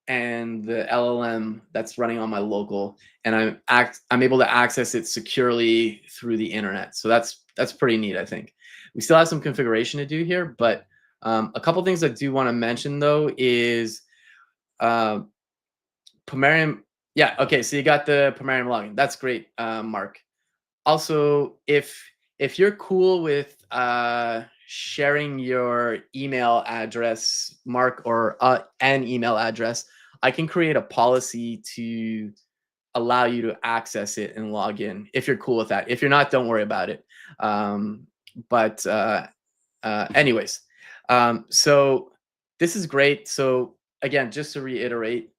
and the LLM that's running on my local, and I'm able to access it securely through the internet. So that's pretty neat, I think. We still have some configuration to do here, but a couple things I do want to mention though is Pomerium. Yeah, okay, so you got the Pomerium login. That's great, Mark. Also, if you're cool with sharing your email address, Mark, or an email address, I can create a policy to allow you to access it and log in if you're cool with that. If you're not, don't worry about it. But anyways, so this is great. So again, just to reiterate,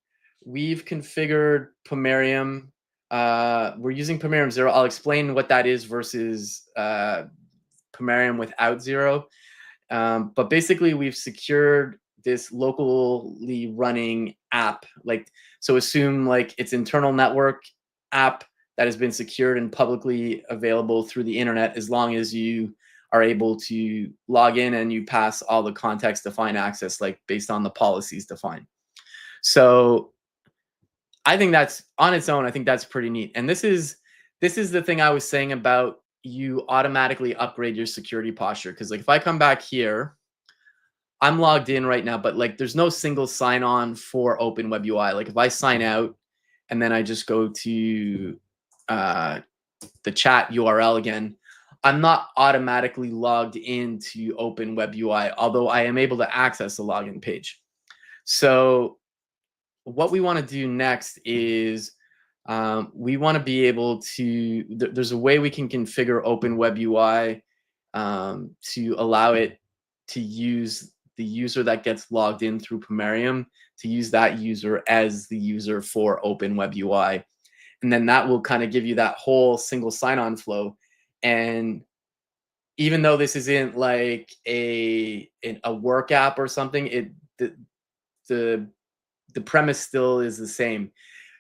we've configured Pomerium. We're using Pomerium 0. I'll explain what that is versus Pomerium without 0. But basically, we've secured this locally running app. So assume it's internal network app that has been secured and publicly available through the internet, as long as you are able to log in and you pass all the context defined access, based on the policies defined. So I think that's on its own. I think that's pretty neat. And this is the thing I was saying about you automatically upgrade your security posture. Because if I come back here, I'm logged in right now, but there's no single sign-on for OpenWebUI. If I sign out and then I just go to the chat URL again, I'm not automatically logged into OpenWebUI, although I am able to access the login page. So what we want to do next is we want to be able to, there's a way we can configure OpenWebUI to allow it to use the user that gets logged in through Pomerium, to use that user as the user for OpenWebUI. And then that will kind of give you that whole single sign-on flow. And even though this isn't a work app or something, the premise still is the same.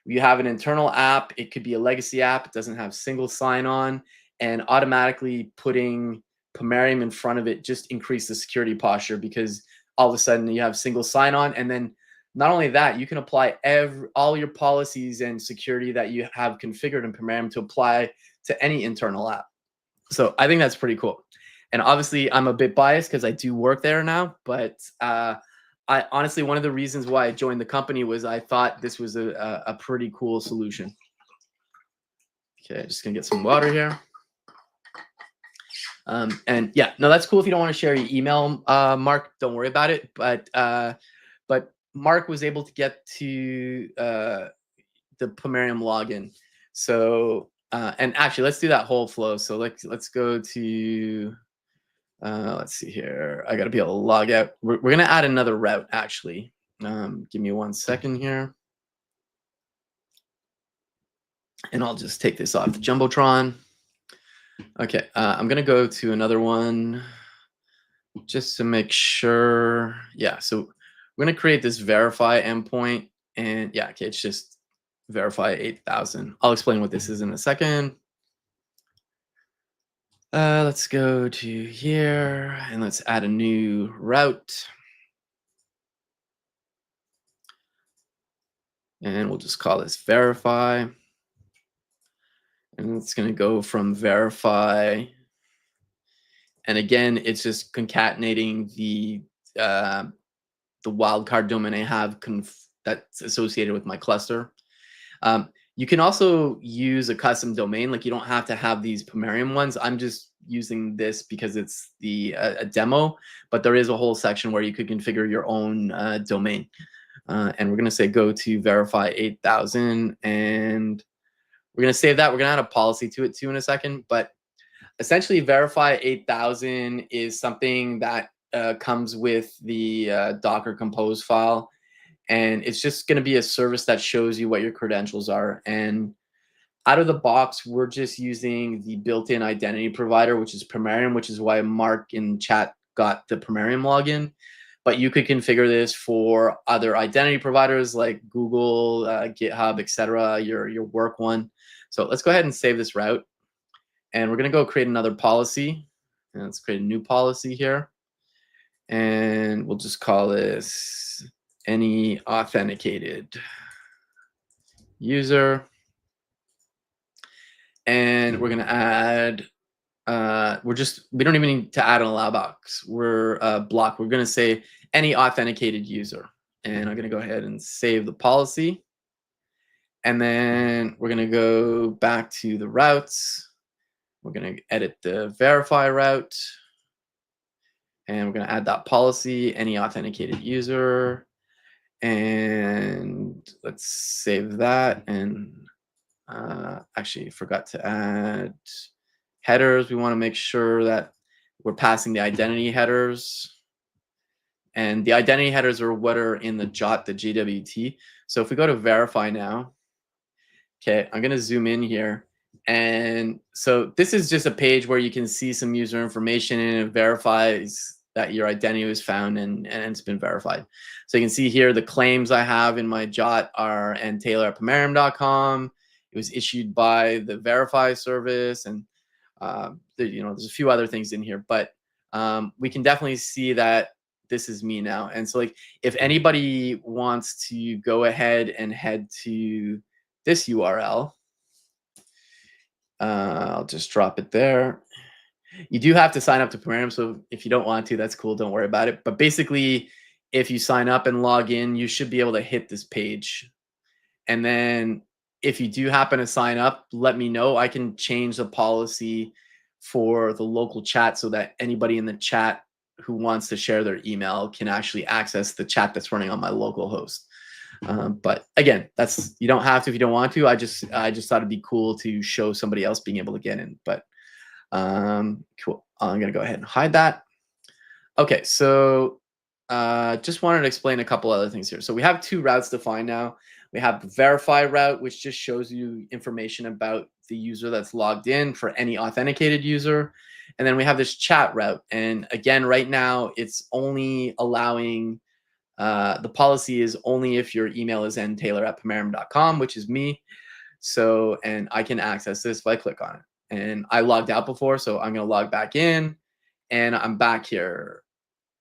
You have an internal app. It could be a legacy app. It doesn't have single sign-on, and automatically putting Pomerium in front of it just increase the security posture, because all of a sudden you have single sign-on. And then not only that, you can apply all your policies and security that you have configured in Pomerium to apply to any internal app. So I think that's pretty cool. And obviously I'm a bit biased because I do work there now, but I honestly, one of the reasons why I joined the company was I thought this was a pretty cool solution. Okay, just gonna get some water here. And yeah, no, that's cool if you don't want to share your email, Mark. Don't worry about it. But Mark was able to get to the Pomerium login. So and actually, let's do that whole flow. So let's go to let's see here. I got to be able to log out. We're gonna add another route actually. Give me 1 second here, and I'll just take this off the jumbotron. Okay, I'm gonna go to another one just to make sure. Yeah, so we're gonna create this verify endpoint, and yeah, okay, it's just verify 8,000. I'll explain what this is in a second. Let's go to here and let's add a new route. And we'll just call this verify. And it's going to go from verify. And again, it's just concatenating the wildcard domain I have that's associated with my cluster. You can also use a custom domain. Like you don't have to have these Pomerium ones. I'm just using this because it's a demo, but there is a whole section where you could configure your own domain. And we're going to say go to verify 8,000, and we're going to save that. We're going to add a policy to it too in a second, but essentially verify 8,000 is something that comes with the Docker Compose file. And it's just going to be a service that shows you what your credentials are. And out of the box, we're just using the built-in identity provider, which is Pomerium, which is why Mark in chat got the Pomerium login. But you could configure this for other identity providers like Google, GitHub, etc., your work one. So let's go ahead and save this route. And we're going to go create another policy. And let's create a new policy here. And we'll just call this any authenticated user. And we're going to add, we don't even need to add an allow box. We're block. We're going to say any authenticated user. And I'm going to go ahead and save the policy. And then we're going to go back to the routes. We're going to edit the verify route. And we're going to add that policy, any authenticated user. And let's save that. And actually forgot to add headers. We want to make sure that we're passing the identity headers. And the identity headers are what are in the JOT, the JWT. So if we go to verify now, okay, I'm going to zoom in here. And so this is just a page where you can see some user information, and it verifies that your identity was found and it's been verified. So you can see here the claims I have in my JOT are ntaylor@pomerium.com. It was issued by the verify service, and there's a few other things in here, but we can definitely see that this is me now. And so like if anybody wants to go ahead and head to this URL, I'll just drop it there. You do have to sign up to Pomerium, so if you don't want to, that's cool. Don't worry about it. But basically, if you sign up and log in, you should be able to hit this page. And then if you do happen to sign up, let me know. I can change the policy for the local chat so that anybody in the chat who wants to share their email can actually access the chat that's running on my local host. But again, you don't have to if you don't want to. I just thought it'd be cool to show somebody else being able to get in. But cool. I'm gonna go ahead and hide that. Okay, so just wanted to explain a couple other things here. So we have two routes defined now. We have the verify route, which just shows you information about the user that's logged in for any authenticated user. And then we have this chat route. And again, right now, it's only allowing, the policy is only if your email is ntaylor@pomerium.com, which is me. So, and I can access this if I click on it. And I logged out before, so I'm going to log back in, and I'm back here.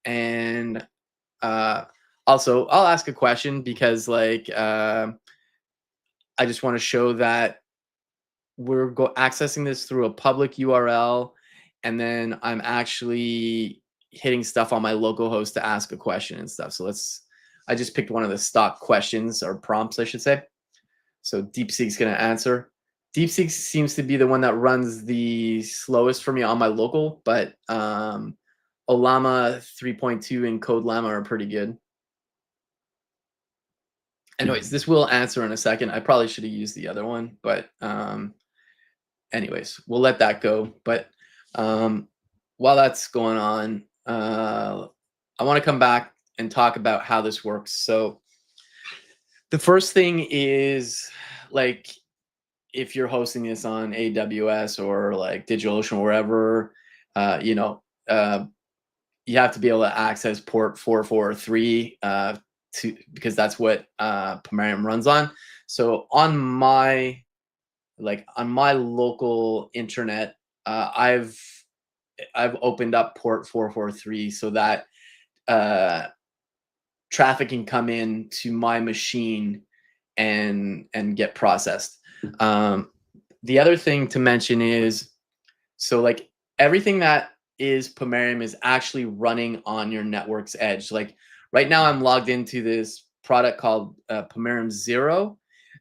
And also, I'll ask a question because like I just want to show that we're accessing this through a public URL, and then I'm actually hitting stuff on my local host to ask a question and stuff. So I just picked one of the stock questions or prompts, I should say. So DeepSeek's going to answer. DeepSeek seems to be the one that runs the slowest for me on my local, but Ollama 3.2 and CodeLlama are pretty good. Anyways, this will answer in a second. I probably should have used the other one, but anyways, we'll let that go. But while that's going on, I want to come back and talk about how this works. So the first thing is, like, if you're hosting this on AWS or like DigitalOcean or wherever, you know, you have to be able to access port 443 because that's what Pomerium runs on. So on my local internet, I've opened up port 443 so that traffic can come in to my machine and get processed. The other thing to mention is, so like everything that is Pomerium is actually running on your network's edge. Like right now, I'm logged into this product called Pomerium Zero,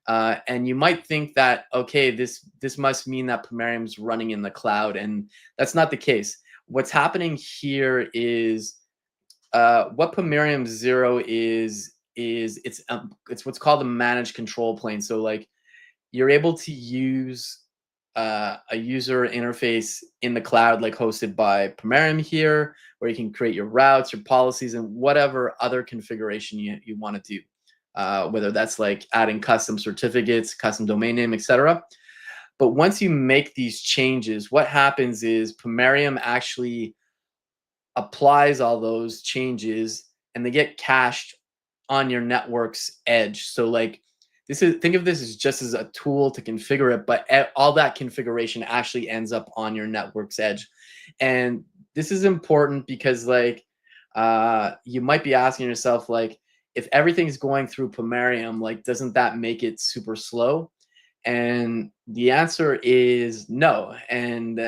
and you might think that, okay, this must mean that Pomerium's running in the cloud, and that's not the case. What's happening here is what Pomerium Zero is it's what's called a managed control plane. So like you're able to use a user interface in the cloud, like hosted by Pomerium here, where you can create your routes, your policies, and whatever other configuration you want to do, whether that's like adding custom certificates, custom domain name, etc. But once you make these changes, what happens is Pomerium actually applies all those changes and they get cached on your network's edge. So like think of this as just as a tool to configure it, but all that configuration actually ends up on your network's edge. And this is important because like you might be asking yourself, like, if everything's going through Pomerium, like doesn't that make it super slow? And the answer is no. And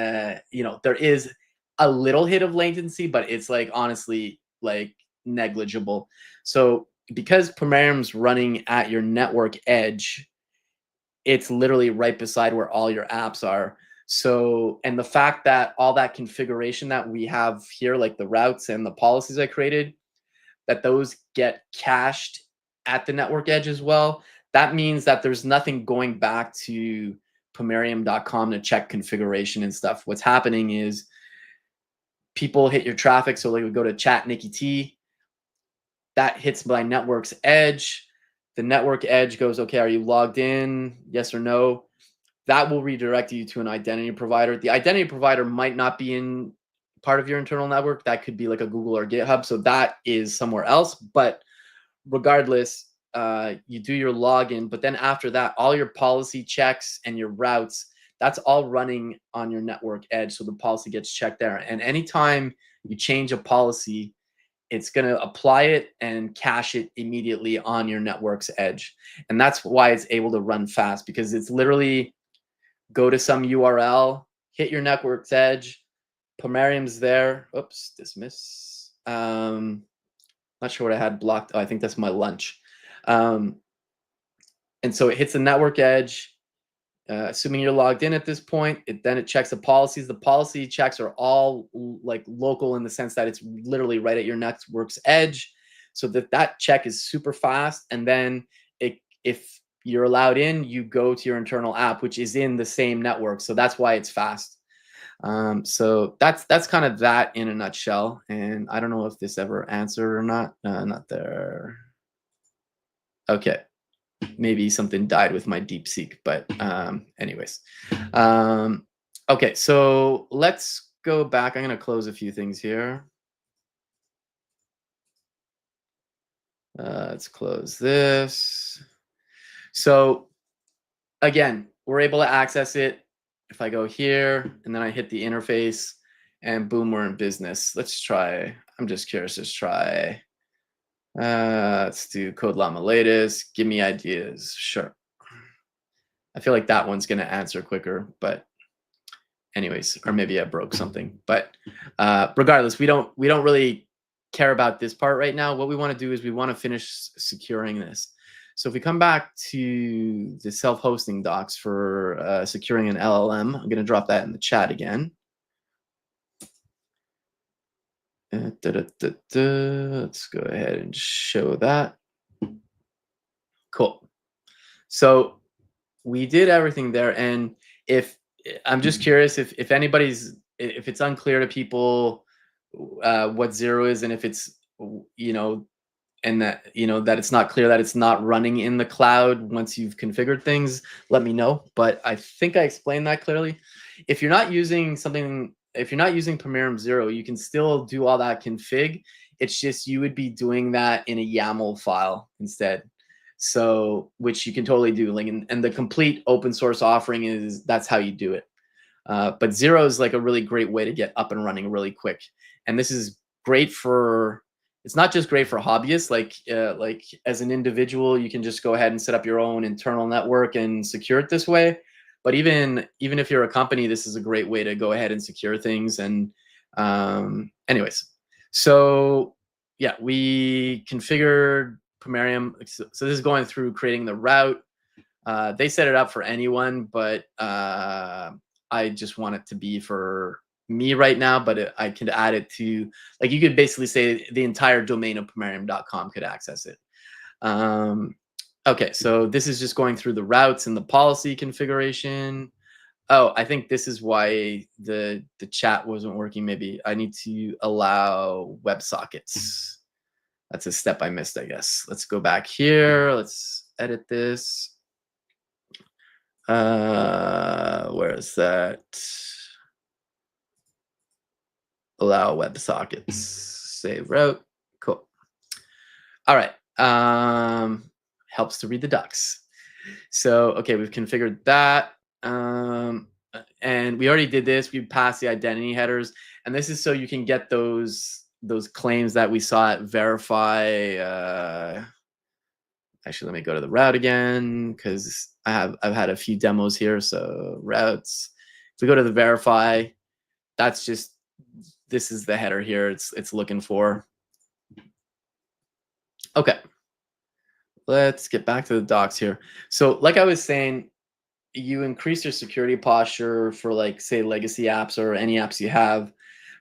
you know, there is a little hit of latency, but it's like honestly like negligible. So because Pomerium's running at your network edge, it's literally right beside where all your apps are. So, and the fact that all that configuration that we have here, like the routes and the policies I created, that those get cached at the network edge as well, that means that there's nothing going back to pomerium.com to check configuration and stuff. What's happening is people hit your traffic. So like we go to chat Nikki T, that hits my network's edge. The network edge goes, okay, are you logged in? Yes or no? That will redirect you to an identity provider. The identity provider might not be in part of your internal network. That could be like a Google or GitHub. So that is somewhere else. But regardless, you do your login. But then after that, all your policy checks and your routes, that's all running on your network edge. So the policy gets checked there. And anytime you change a policy, it's going to apply it and cache it immediately on your network's edge. And that's why it's able to run fast, because it's literally go to some URL, hit your network's edge, Pomerium's there. Oops, dismiss. Not sure what I had blocked. Oh, I think that's my lunch. And so it hits the network edge. Assuming you're logged in at this point, then it checks the policies. The policy checks are all like local in the sense that it's literally right at your network's edge, so that check is super fast. And then if you're allowed in, you go to your internal app, which is in the same network. So that's why it's fast. So that's kind of that in a nutshell. And I don't know if this ever answered or not. Not there. Okay. Maybe something died with my DeepSeek, but anyways. Okay, so let's go back. I'm going to close a few things here. Let's close this. So again, we're able to access it. If I go here and then I hit the interface and boom, we're in business. Let's try. I'm just curious. Let's try. Let's do CodeLlama latest. Give me ideas. Sure. I feel like that one's going to answer quicker, but anyways, or maybe I broke something. But regardless, we don't really care about this part right now. What we want to do is we want to finish securing this. So if we come back to the self-hosting docs for securing an LLM, I'm going to drop that in the chat again. Let's go ahead and show that. Cool. So we did everything there, and if I'm just curious if anybody's if it's unclear to people what zero is, and if it's you know and that that it's not clear that it's not running in the cloud once you've configured things, let me know. But I think I explained that clearly. If you're not using something, if you're not using Premium Zero, you can still do all that config. It's just you would be doing that in a YAML file instead. So, which you can totally do. Like, and the complete open source offering is that's how you do it. But Zero is like a really great way to get up and running really quick. And this is great for, it's not just great for hobbyists. Like as an individual, you can just go ahead and set up your own internal network and secure it this way. But even if you're a company, this is a great way to go ahead and secure things. And anyways, so yeah, we configured Pomerium. So this is going through creating the route. They set it up for anyone, but I just want it to be for me right now. But I could add it to, like, you could basically say the entire domain of pomerium.com could access it. Okay, so this is just going through the routes and the policy configuration. Oh, I think this is why the chat wasn't working. Maybe I need to allow WebSockets. That's a step I missed, I guess. Let's go back here. Let's edit this. Where is that? Allow WebSockets. Save route. Cool. All right. Helps to read the docs. So, okay, we've configured that. And we already did this. We passed the identity headers. And this is so you can get those claims that we saw at verify. Actually, let me go to the route again, because I've had a few demos here. So routes, if we go to the verify, that's just, this is the header here it's looking for. Okay, let's get back to the docs here. So like I was saying, you increase your security posture for, like, say, legacy apps or any apps you have.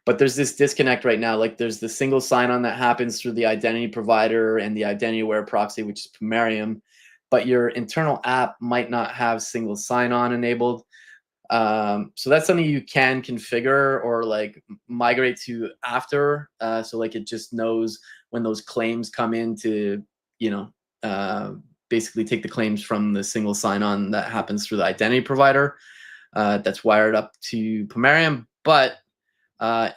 But there's this disconnect right now. Like, there's the single sign-on that happens through the identity provider and the identity-aware proxy, which is Pomerium, but your internal app might not have single sign-on enabled. So that's something you can configure or, like, migrate to after. So, like, it just knows when those claims come in to, basically take the claims from the single sign-on that happens through the identity provider that's wired up to Pomerium. But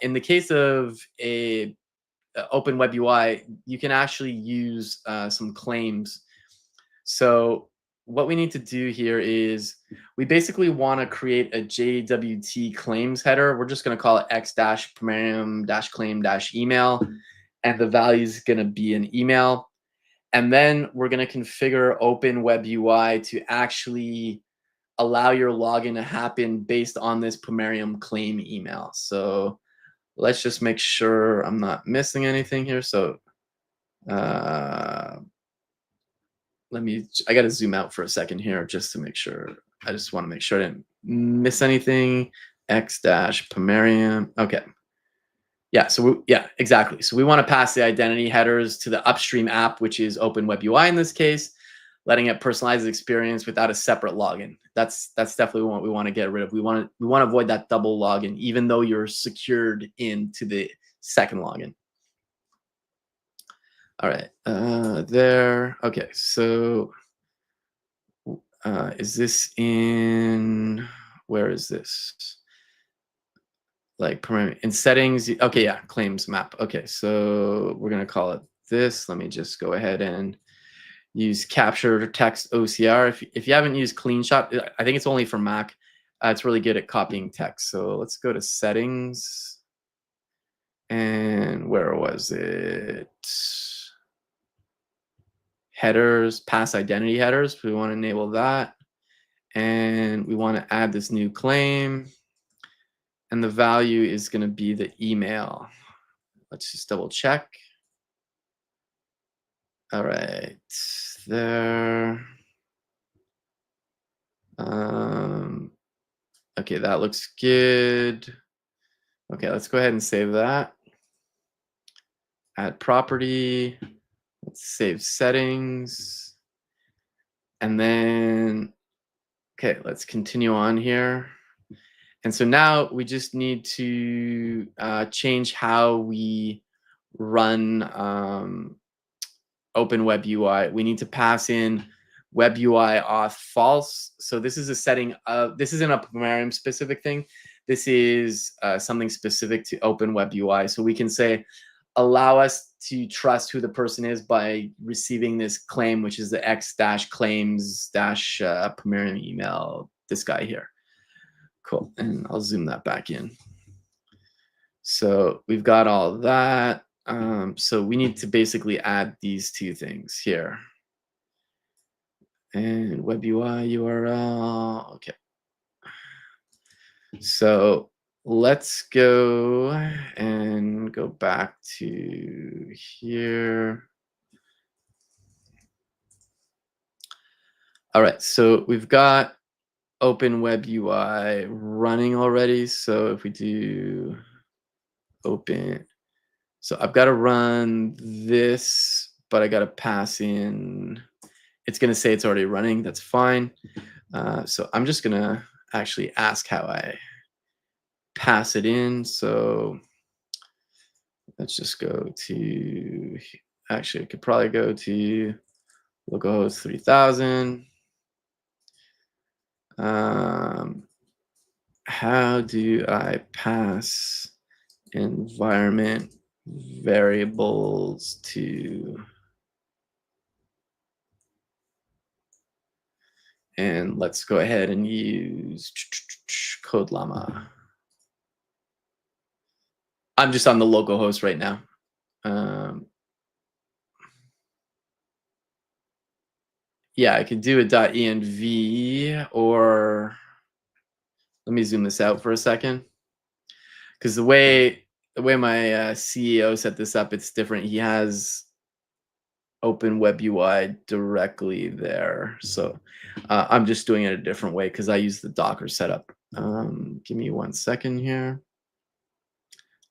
in the case of a OpenWebUI, you can actually use some claims. So what we need to do here is we basically want to create a JWT claims header. We're just going to call it x-pomerium-claim-email, and the value is going to be an email. And then we're going to configure OpenWebUI to actually allow your login to happen based on this Pomerium claim email. So let's just make sure I'm not missing anything here. So I got to zoom out for a second here just to make sure. I just want to make sure I didn't miss anything. X-Pomerium. Okay. Yeah, so yeah, exactly. So we want to pass the identity headers to the upstream app, which is OpenWebUI in this case, letting it personalize the experience without a separate login. That's definitely what we want to get rid of. We want to avoid that double login, even though you're secured into the second login. All right, there. Okay, so is this in, where is this? Like in settings. Okay, yeah, claims map. Okay, so we're gonna call it this. Let me just go ahead and use capture text OCR. If you haven't used CleanShot, I think it's only for Mac. It's really good at copying text. So let's go to settings. And where was it? Headers, pass identity headers. We want to enable that. And we want to add this new claim. And the value is going to be the email. Let's just double check. All right. there. Okay, that looks good. Okay, let's go ahead and save that. Add property. Let's save settings. And then, okay, let's continue on here. And so now we just need to change how we run OpenWebUI. We need to pass in WebUI auth false. So this is a setting of, this isn't a Pomerium specific thing. This is something specific to OpenWebUI. So we can say, allow us to trust who the person is by receiving this claim, which is the x-claims-Pomerium email, this guy here. Cool, and I'll zoom that back in. So we've got all that. So we need to basically add these two things here. And WebUI URL, okay. So let's go and go back to here. All right, so we've got OpenWebUI running already. So if we do open, so I've got to run this, but I got to pass in, it's going to say it's already running. That's fine. So I'm just going to actually ask how I pass it in. So let's just go to, actually I could probably go to localhost 3000. How do I pass environment variables to, and let's go ahead and use Llama. I'm just on the local host right now. Yeah, I could do a .env, or let me zoom this out for a second, because the way my CEO set this up, it's different. He has OpenWebUI directly there, so I'm just doing it a different way because I use the Docker setup. Give me 1 second here.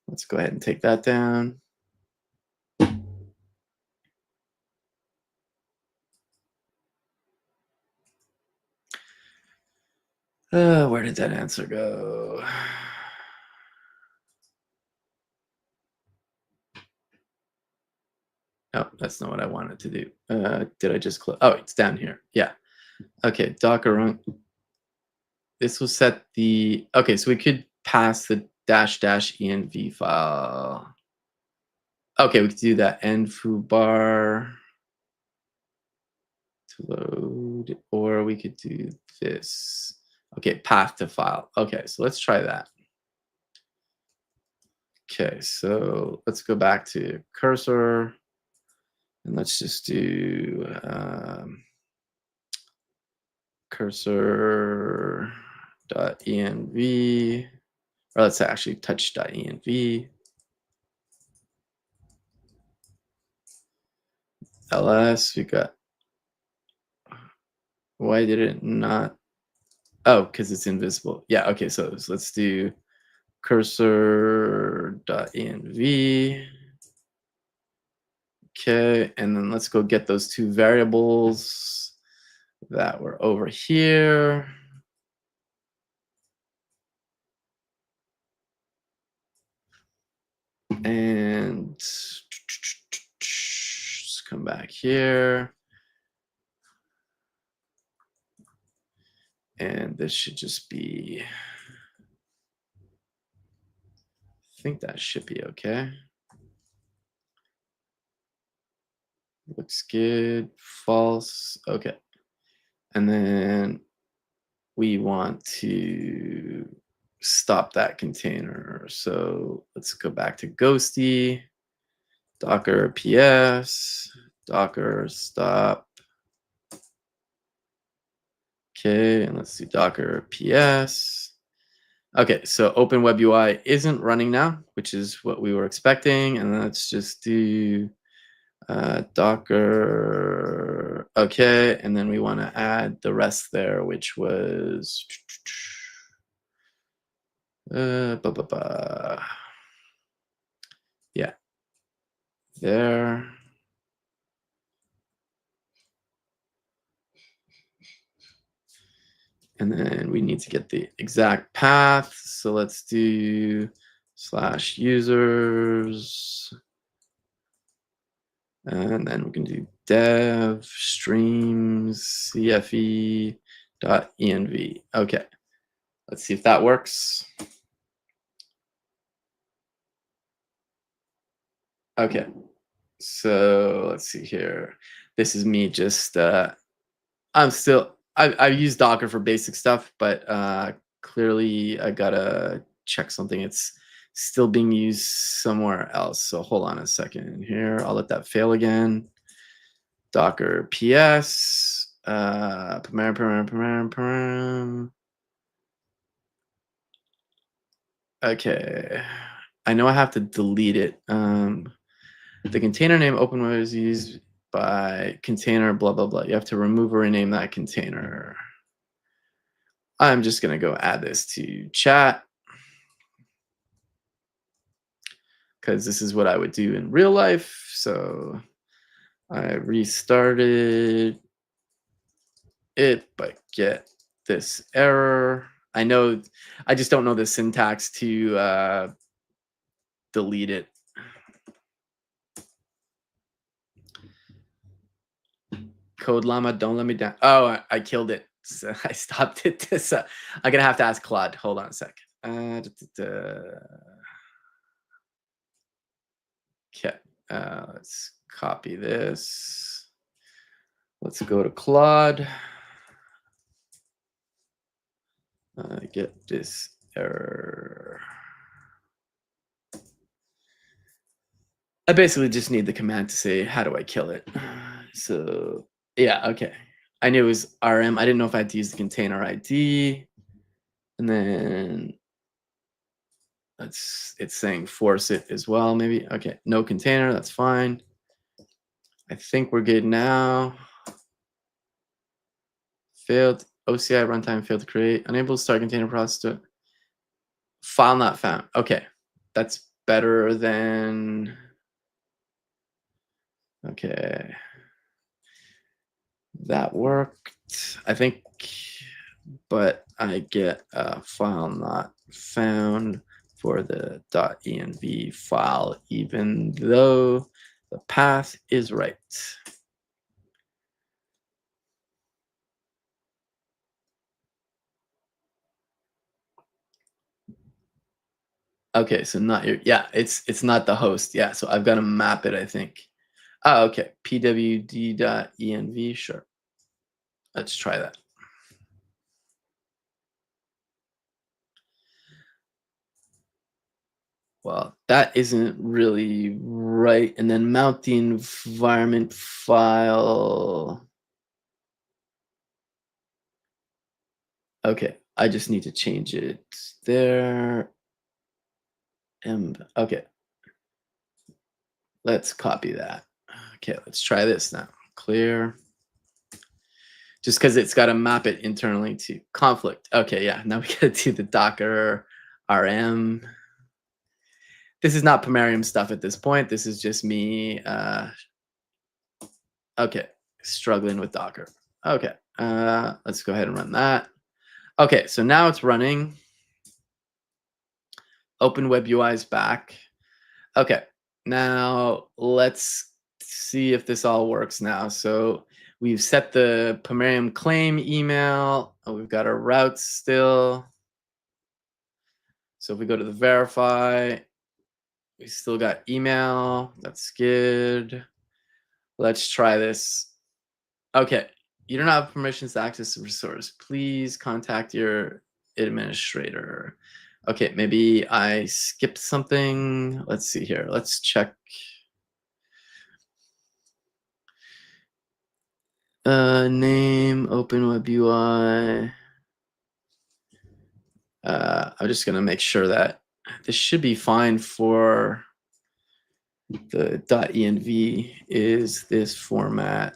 Let's go ahead and take that down. Where did that answer go? Oh, that's not what I wanted to do. Did I just close? Oh, it's down here. Yeah. Okay, Docker run. This will set the, okay, so we could pass the --env file. Okay, we could do that. Env bar to load, or we could do this. Okay, path to file. Okay, so let's try that. Okay, so let's go back to cursor, and let's just do cursor.env, or let's actually touch.env. ls, we got, why did it not, oh, because it's invisible. Yeah, okay, so let's do cursor.env. Okay, and then let's go get those two variables that were over here. And just come back here. And this should just be, I think that should be okay. Looks good. False. Okay. And then we want to stop that container. So let's go back to Ghosty, Docker PS, Docker stop. Okay, and let's do Docker PS. Okay, so OpenWebUI isn't running now, which is what we were expecting. And let's just do Docker. Okay, and then we want to add the rest there, which was yeah, there. And then we need to get the exact path. So let's do /users. And then we can do dev streams cfe .env. Okay, let's see if that works. Okay, so let's see here. This is me just, I've used Docker for basic stuff, but clearly I gotta check something. It's still being used somewhere else. So hold on a second here. I'll let that fail again. Docker ps okay, I know I have to delete it. The container name OpenWeb is used by container blah blah blah. You have to remove or rename that container. I'm just gonna go add this to chat because this is what I would do in real life. So I restarted it, but get this error. I know, I just don't know the syntax to delete it. Code Llama, don't let me down. Oh, I killed it. So I stopped it. So I'm gonna have to ask Claude. Hold on a sec. Okay, let's copy this. Let's go to Claude. Get this error. I basically just need the command to say, how do I kill it? So yeah, okay. I knew it was RM. I didn't know if I had to use the container ID. And then it's saying force it as well, maybe. Okay, no container, that's fine. I think we're good now. Failed OCI runtime failed to create. Unable to start container process to file not found. Okay, that's better than. Okay, that worked, I think, but I get a file not found for the .env file, even though the path is right. Okay, so not your, yeah, it's not the host. Yeah, so I've got to map it, I think. Oh, okay, pwd.env, sure. Let's try that. Well, that isn't really right. And then mount the environment file. Okay, I just need to change it there. Okay, let's copy that. Okay, let's try this now. Clear. Just because it's got to map it internally to conflict. Okay, yeah, now we got to do the Docker RM. This is not Pomerium stuff at this point. This is just me, okay, struggling with Docker. Okay, let's go ahead and run that. Okay, so now it's running. OpenWebUI is back. Okay, now let's see if this all works now. So we've set the Pomerium claim email. We've got our routes still. So if we go to the verify, we still got email. That's good. Let's try this. Okay, you don't have permissions to access the resource. Please contact your administrator. Okay, maybe I skipped something. Let's see here. Let's check. Name OpenWebUI. I'm just gonna make sure that this should be fine for The .env is this format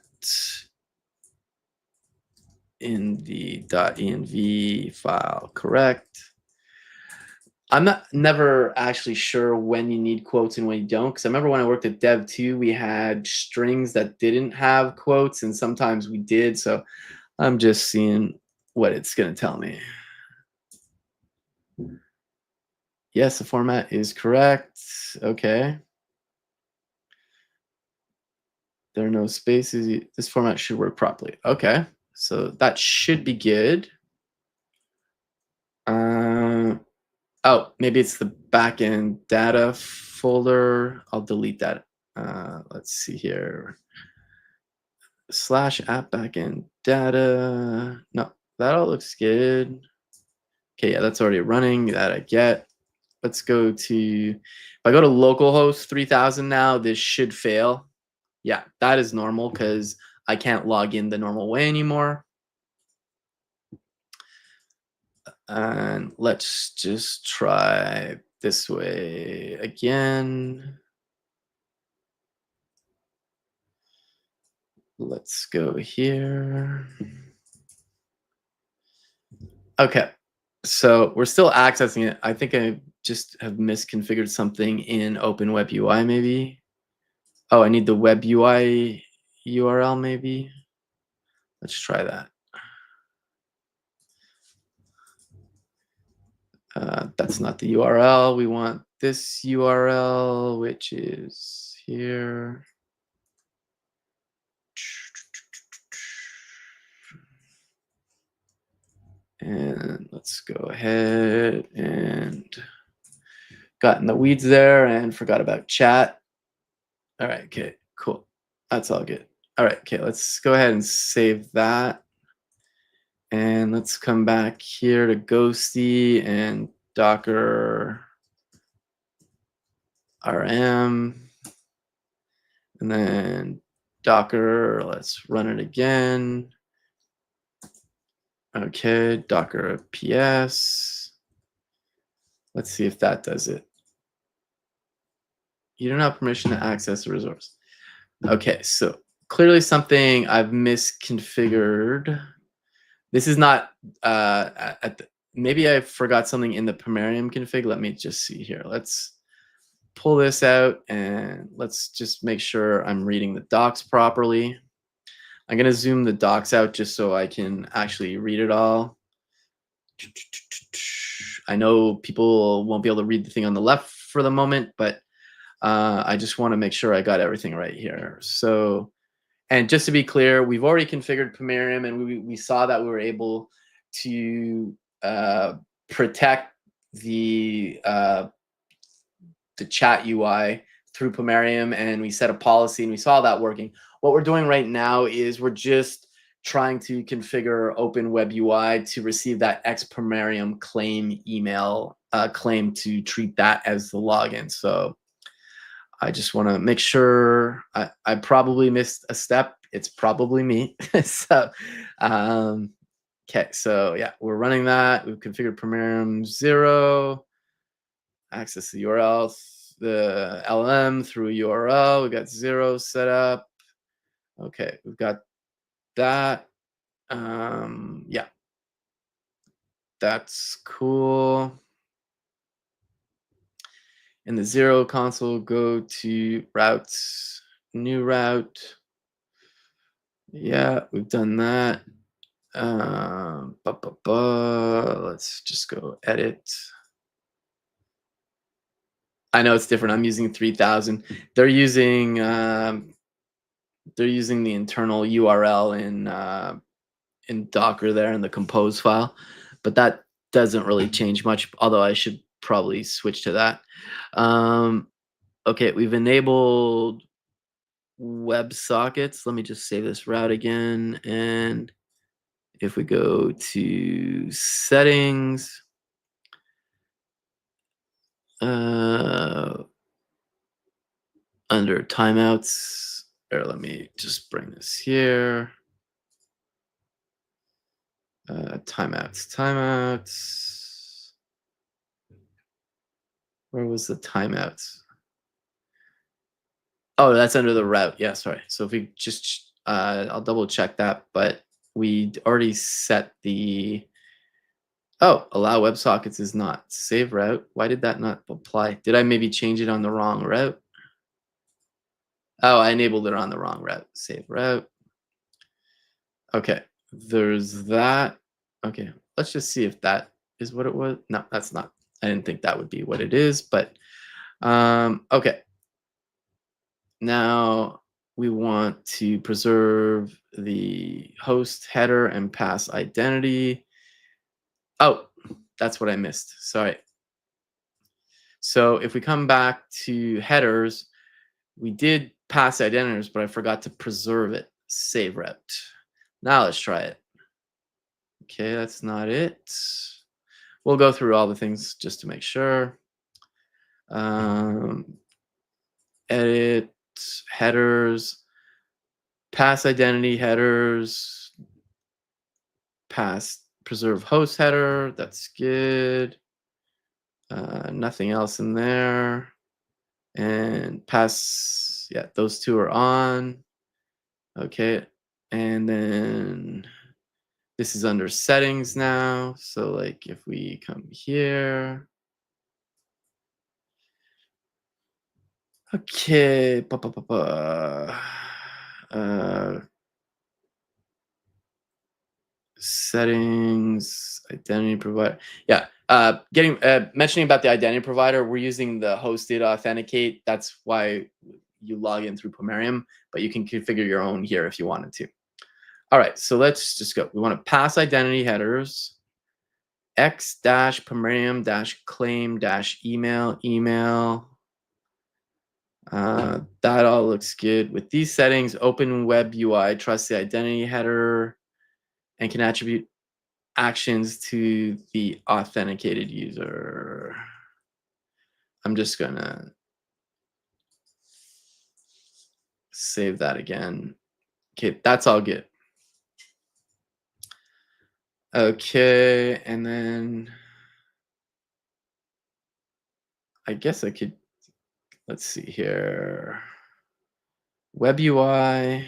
in the .env file, correct? I'm not never actually sure when you need quotes and when you don't, because I remember when I worked at Dev 2, we had strings that didn't have quotes, and sometimes we did. So I'm just seeing what it's going to tell me. Yes, the format is correct. Okay. There are no spaces. This format should work properly. Okay. So that should be good. Oh, maybe it's the backend data folder. I'll delete that. Let's see here. /app backend data. No, that all looks good. Okay, yeah, that's already running. That I get. Let's go to, if I go to localhost 3000 now, this should fail. Yeah, that is normal because I can't log in the normal way anymore. And let's just try this way again. Let's go here. Okay, so we're still accessing it. I think I just have misconfigured something in OpenWebUI maybe. Oh, I need the WebUI URL maybe. Let's try that. That's not the URL. We want this URL, which is here. And let's go ahead and got in the weeds there and forgot about chat. All right, okay, cool. That's all good. All right, okay, let's go ahead and save that. And let's come back here to Ghosty and Docker RM. And then Docker, let's run it again. Okay, Docker PS. Let's see if that does it. You don't have permission to access the resource. Okay, so clearly something I've misconfigured. This is not, maybe I forgot something in the Pomerium config. Let me just see here. Let's pull this out and let's just make sure I'm reading the docs properly. I'm going to zoom the docs out just so I can actually read it all. I know people won't be able to read the thing on the left for the moment, but I just want to make sure I got everything right here. So, and just to be clear, we've already configured Pomerium, and we saw that we were able to protect the chat UI through Pomerium, and we set a policy, and we saw that working. What we're doing right now is we're just trying to configure OpenWebUI to receive that Pomerium claim email claim to treat that as the login. So I just want to make sure I probably missed a step. It's probably me. So, okay. So yeah, we're running that. We've configured Pomerium 0. Access the URL, the LLM through URL. We got 0 set up. Okay, we've got that. Yeah, that's cool. In the 0 console, go to routes, new route. Yeah, we've done that. Let's just go edit. I know it's different. I'm using 3000. They're using the internal URL in Docker there in the compose file, but that doesn't really change much. Although I should probably switch to that. Okay, we've enabled WebSockets. Let me just save this route again. And if we go to settings, under timeouts, or let me just bring this here. Timeouts. Where was the timeouts? Oh, that's under the route. Yeah, sorry. So if we just, I'll double check that, but we already set the, oh, allow WebSockets is not save route. Why did that not apply? Did I maybe change it on the wrong route? Oh, I enabled it on the wrong route. Save route. Okay, there's that. Okay, let's just see if that is what it was. No, that's not. I didn't think that would be what it is, but okay. Now we want to preserve the host header and pass identity. Oh, that's what I missed. Sorry. So if we come back to headers, we did pass identities, but I forgot to preserve it. Save route. Now let's try it. Okay, that's not it. We'll go through all the things just to make sure. Um, edit headers, pass identity headers, pass preserve host header. That's good. Nothing else in there. And pass, yeah, those two are on. Okay. And then this is under settings now. So like if we come here, okay, uh, settings, identity provider. Yeah, getting mentioning about the identity provider. We're using the hosted authenticate. That's why you log in through Pomerium, but you can configure your own here if you wanted to. All right, so let's just go. We want to pass identity headers. X dash Pomerium dash claim dash email. That all looks good. With these settings, OpenWebUI trusts the identity header and can attribute actions to the authenticated user. I'm just gonna save that again. Okay, that's all good. Okay, and then I guess I could, let's see here. Web UI.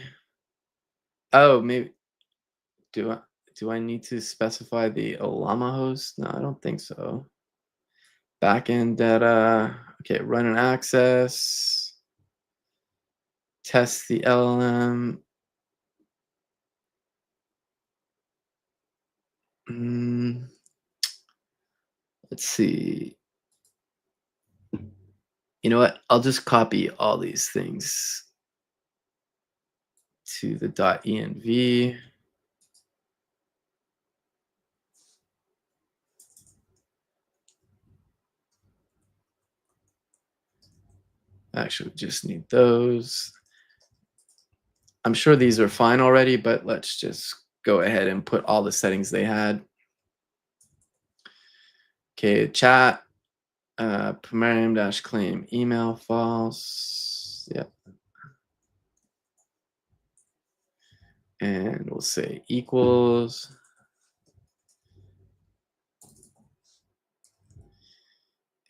Oh, maybe do I need to specify the Ollama host? No, I don't think so. Backend data. Okay, run and access. Test the LLM. Let's see. You know what? I'll just copy all these things to the .env. Actually, we just need those. I'm sure these are fine already, but let's just go ahead and put all the settings they had. Okay, chat, Pomerium-claim email false. Yep. And we'll say equals.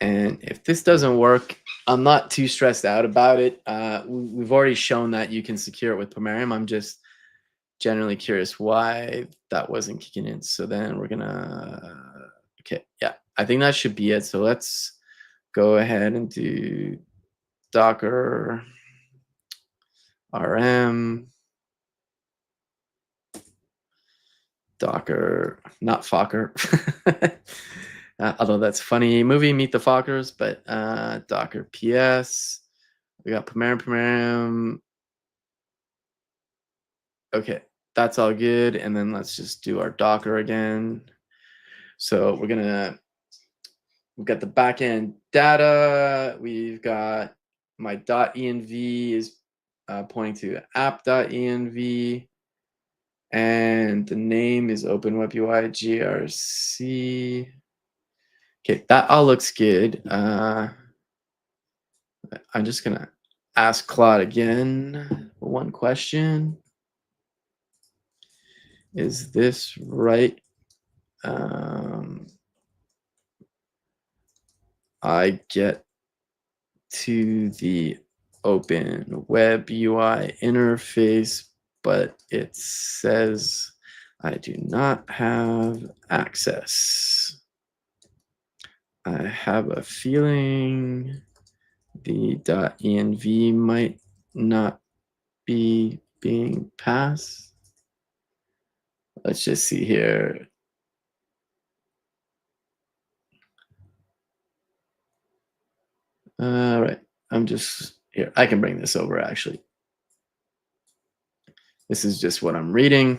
And if this doesn't work, I'm not too stressed out about it. We've already shown that you can secure it with Pomerium. I'm just generally curious why that wasn't kicking in. So then we're gonna, okay, yeah, I think that should be it. So let's go ahead and do Docker RM, Docker, not Fokker. Although that's funny movie, Meet the Fockers, but Docker PS. We got Pomerium. Okay, that's all good. And then let's just do our Docker again. So we've got the backend data. We've got my .env is pointing to app.env. And the name is OpenWebUI GRC. Okay, that all looks good. I'm just gonna ask Claude again one question. Is this right? I get to the Open Web UI interface, but it says I do not have access. I have a feeling the .env might not be being passed. Let's just see here. All right, I'm just here. I can bring this over actually. This is just what I'm reading.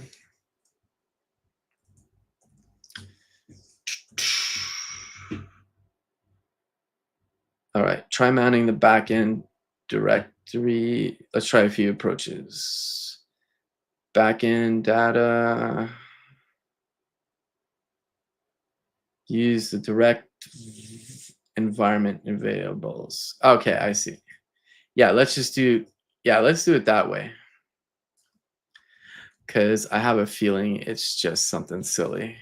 All right, try mounting the backend directory. Let's try a few approaches. Backend data. Use the direct environment variables. Okay, I see. Yeah, let's do it that way. Because I have a feeling it's just something silly.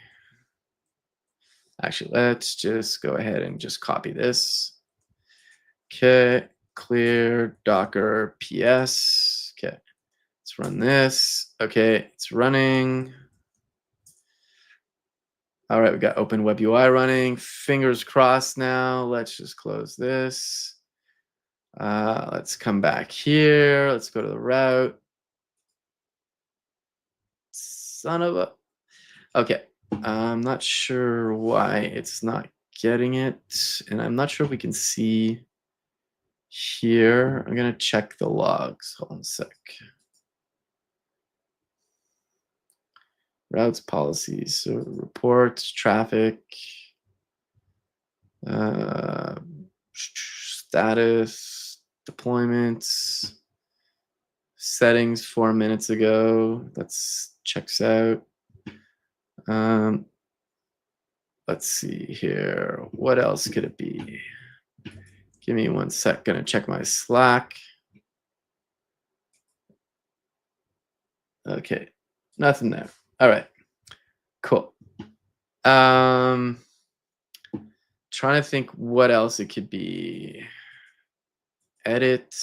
Actually, let's just go ahead and just copy this. Okay, clear Docker PS. Okay, let's run this. Okay, it's running. All right, we got OpenWebUI running. Fingers crossed now. Let's just close this. Let's come back here. Let's go to the route. Son of a. Okay, I'm not sure why it's not getting it. And I'm not sure if we can see here. I'm going to check the logs. Hold on a sec. Routes, policies, so reports, traffic, status, deployments, settings 4 minutes ago. That's checks out. Let's see here. What else could it be? Give me 1 sec. Gonna check my Slack. Okay, nothing there. All right, cool. Trying to think what else it could be. Edit.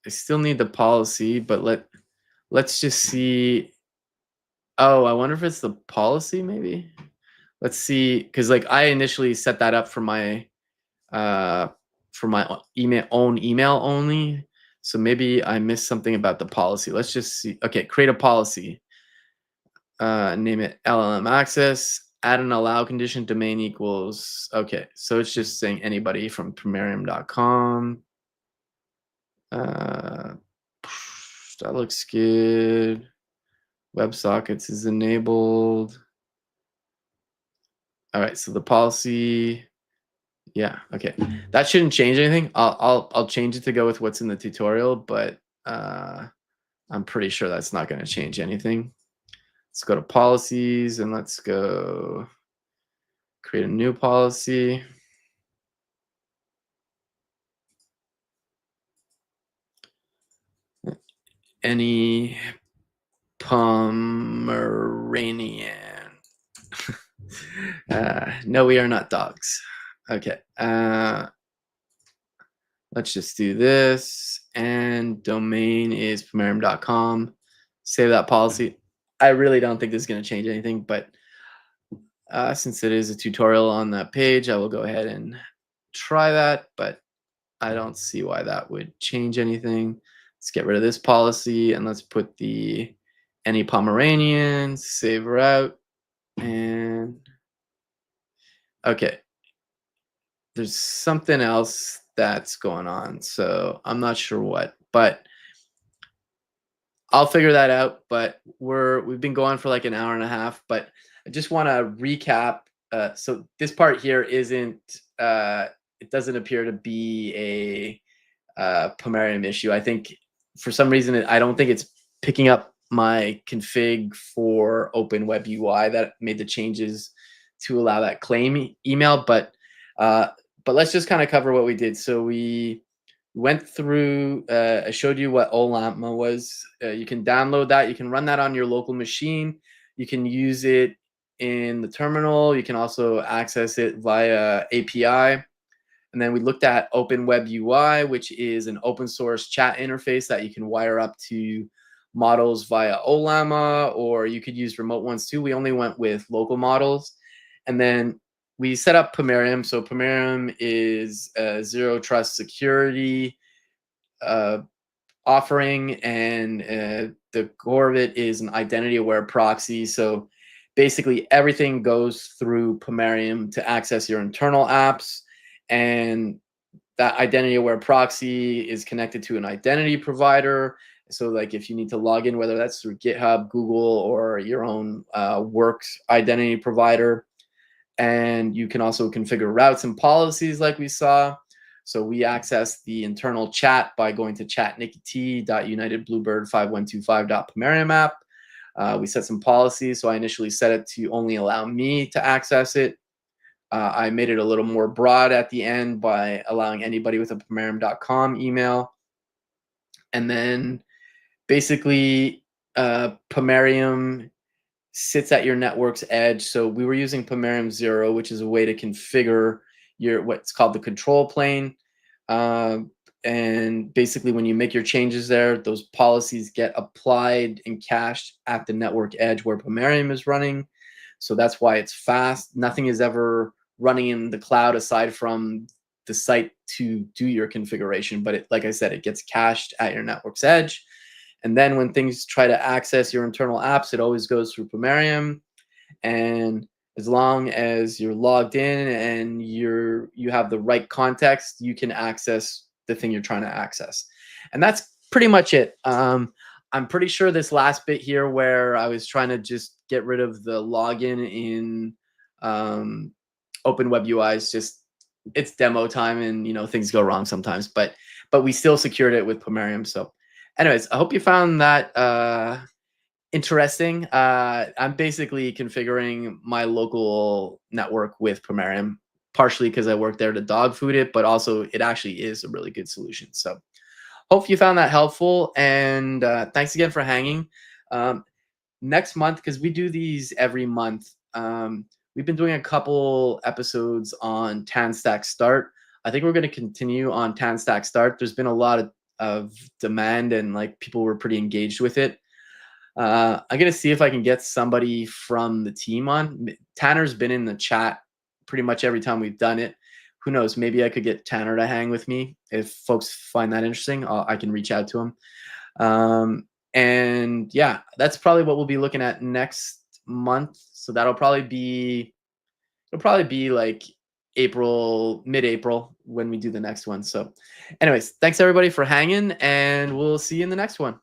I still need the policy, but let's just see. Oh, I wonder if it's the policy maybe. Let's see, because like I initially set that up for my email only. So maybe I missed something about the policy. Let's just see. Okay, create a policy. Name it LLM access. Add an allow condition. Domain equals. Okay, so it's just saying anybody from Primarium.com. That looks good. WebSockets is enabled. All right, so the policy. Yeah, okay. That shouldn't change anything. I'll change it to go with what's in the tutorial, but I'm pretty sure that's not going to change anything. Let's go to policies and let's go create a new policy. Any Pomeranian. No, we are not dogs. Okay. Let's just do this. And domain is primarium.com. Save that policy. I really don't think this is going to change anything, but since it is a tutorial on that page, I will go ahead and try that, but I don't see why that would change anything. Let's get rid of this policy and let's put the any Pomeranians, save route, and okay. There's something else that's going on, so I'm not sure what, but I'll figure that out. But we've been going for like an hour and a half, but I just want to recap. So this part here isn't. It doesn't appear to be a Pomerium issue. I think for some reason I don't think it's picking up my config for OpenWebUI that made the changes to allow that claim email. But let's just kind of cover what we did. So we went through. I showed you what Ollama was. You can download that. You can run that on your local machine. You can use it in the terminal. You can also access it via API. And then we looked at OpenWebUI, which is an open source chat interface that you can wire up to models via Ollama, or you could use remote ones too. We only went with local models. And then we set up Pomerium. So Pomerium is a zero trust security uh, offering, and the core of it is an identity aware proxy. So basically everything goes through Pomerium to access your internal apps, and that identity aware proxy is connected to an identity provider. So like if you need to log in, whether that's through GitHub, Google, or your own works identity provider, and you can also configure routes and policies like we saw. So we access the internal chat by going to chatnickety.unitedbluebird5125.pomerium app. We set some policies. So I initially set it to only allow me to access it. I made it a little more broad at the end by allowing anybody with a pomerium.com email. And then basically Pomerium sits at your network's edge. So we were using Pomerium 0, which is a way to configure your what's called the control plane. And basically when you make your changes there, those policies get applied and cached at the network edge where Pomerium is running. So that's why it's fast. Nothing is ever running in the cloud aside from the site to do your configuration. But it, like I said, it gets cached at your network's edge. And then when things try to access your internal apps, it always goes through Pomerium. And as long as you're logged in and you have the right context, you can access the thing you're trying to access. And that's pretty much it. I'm pretty sure this last bit here where I was trying to just get rid of the login in OpenWebUI is just, it's demo time, and things go wrong sometimes, but we still secured it with Pomerium. So anyways, I hope you found that interesting. I'm basically configuring my local network with Pomerium, partially because I work there to dog food it, but also it actually is a really good solution. So hope you found that helpful, and thanks again for hanging. Next month, because we do these every month, we've been doing a couple episodes on TanStack Start. I think we're going to continue on TanStack Start. There's been a lot of demand, and like people were pretty engaged with it. I'm going to see if I can get somebody from the team on. Tanner's been in the chat pretty much every time we've done it. Who knows? Maybe I could get Tanner to hang with me. If folks find that interesting, I can reach out to him. And yeah, that's probably what we'll be looking at next month. So it'll probably be like April, mid-April when we do the next one. So anyways, thanks everybody for hanging, and we'll see you in the next one.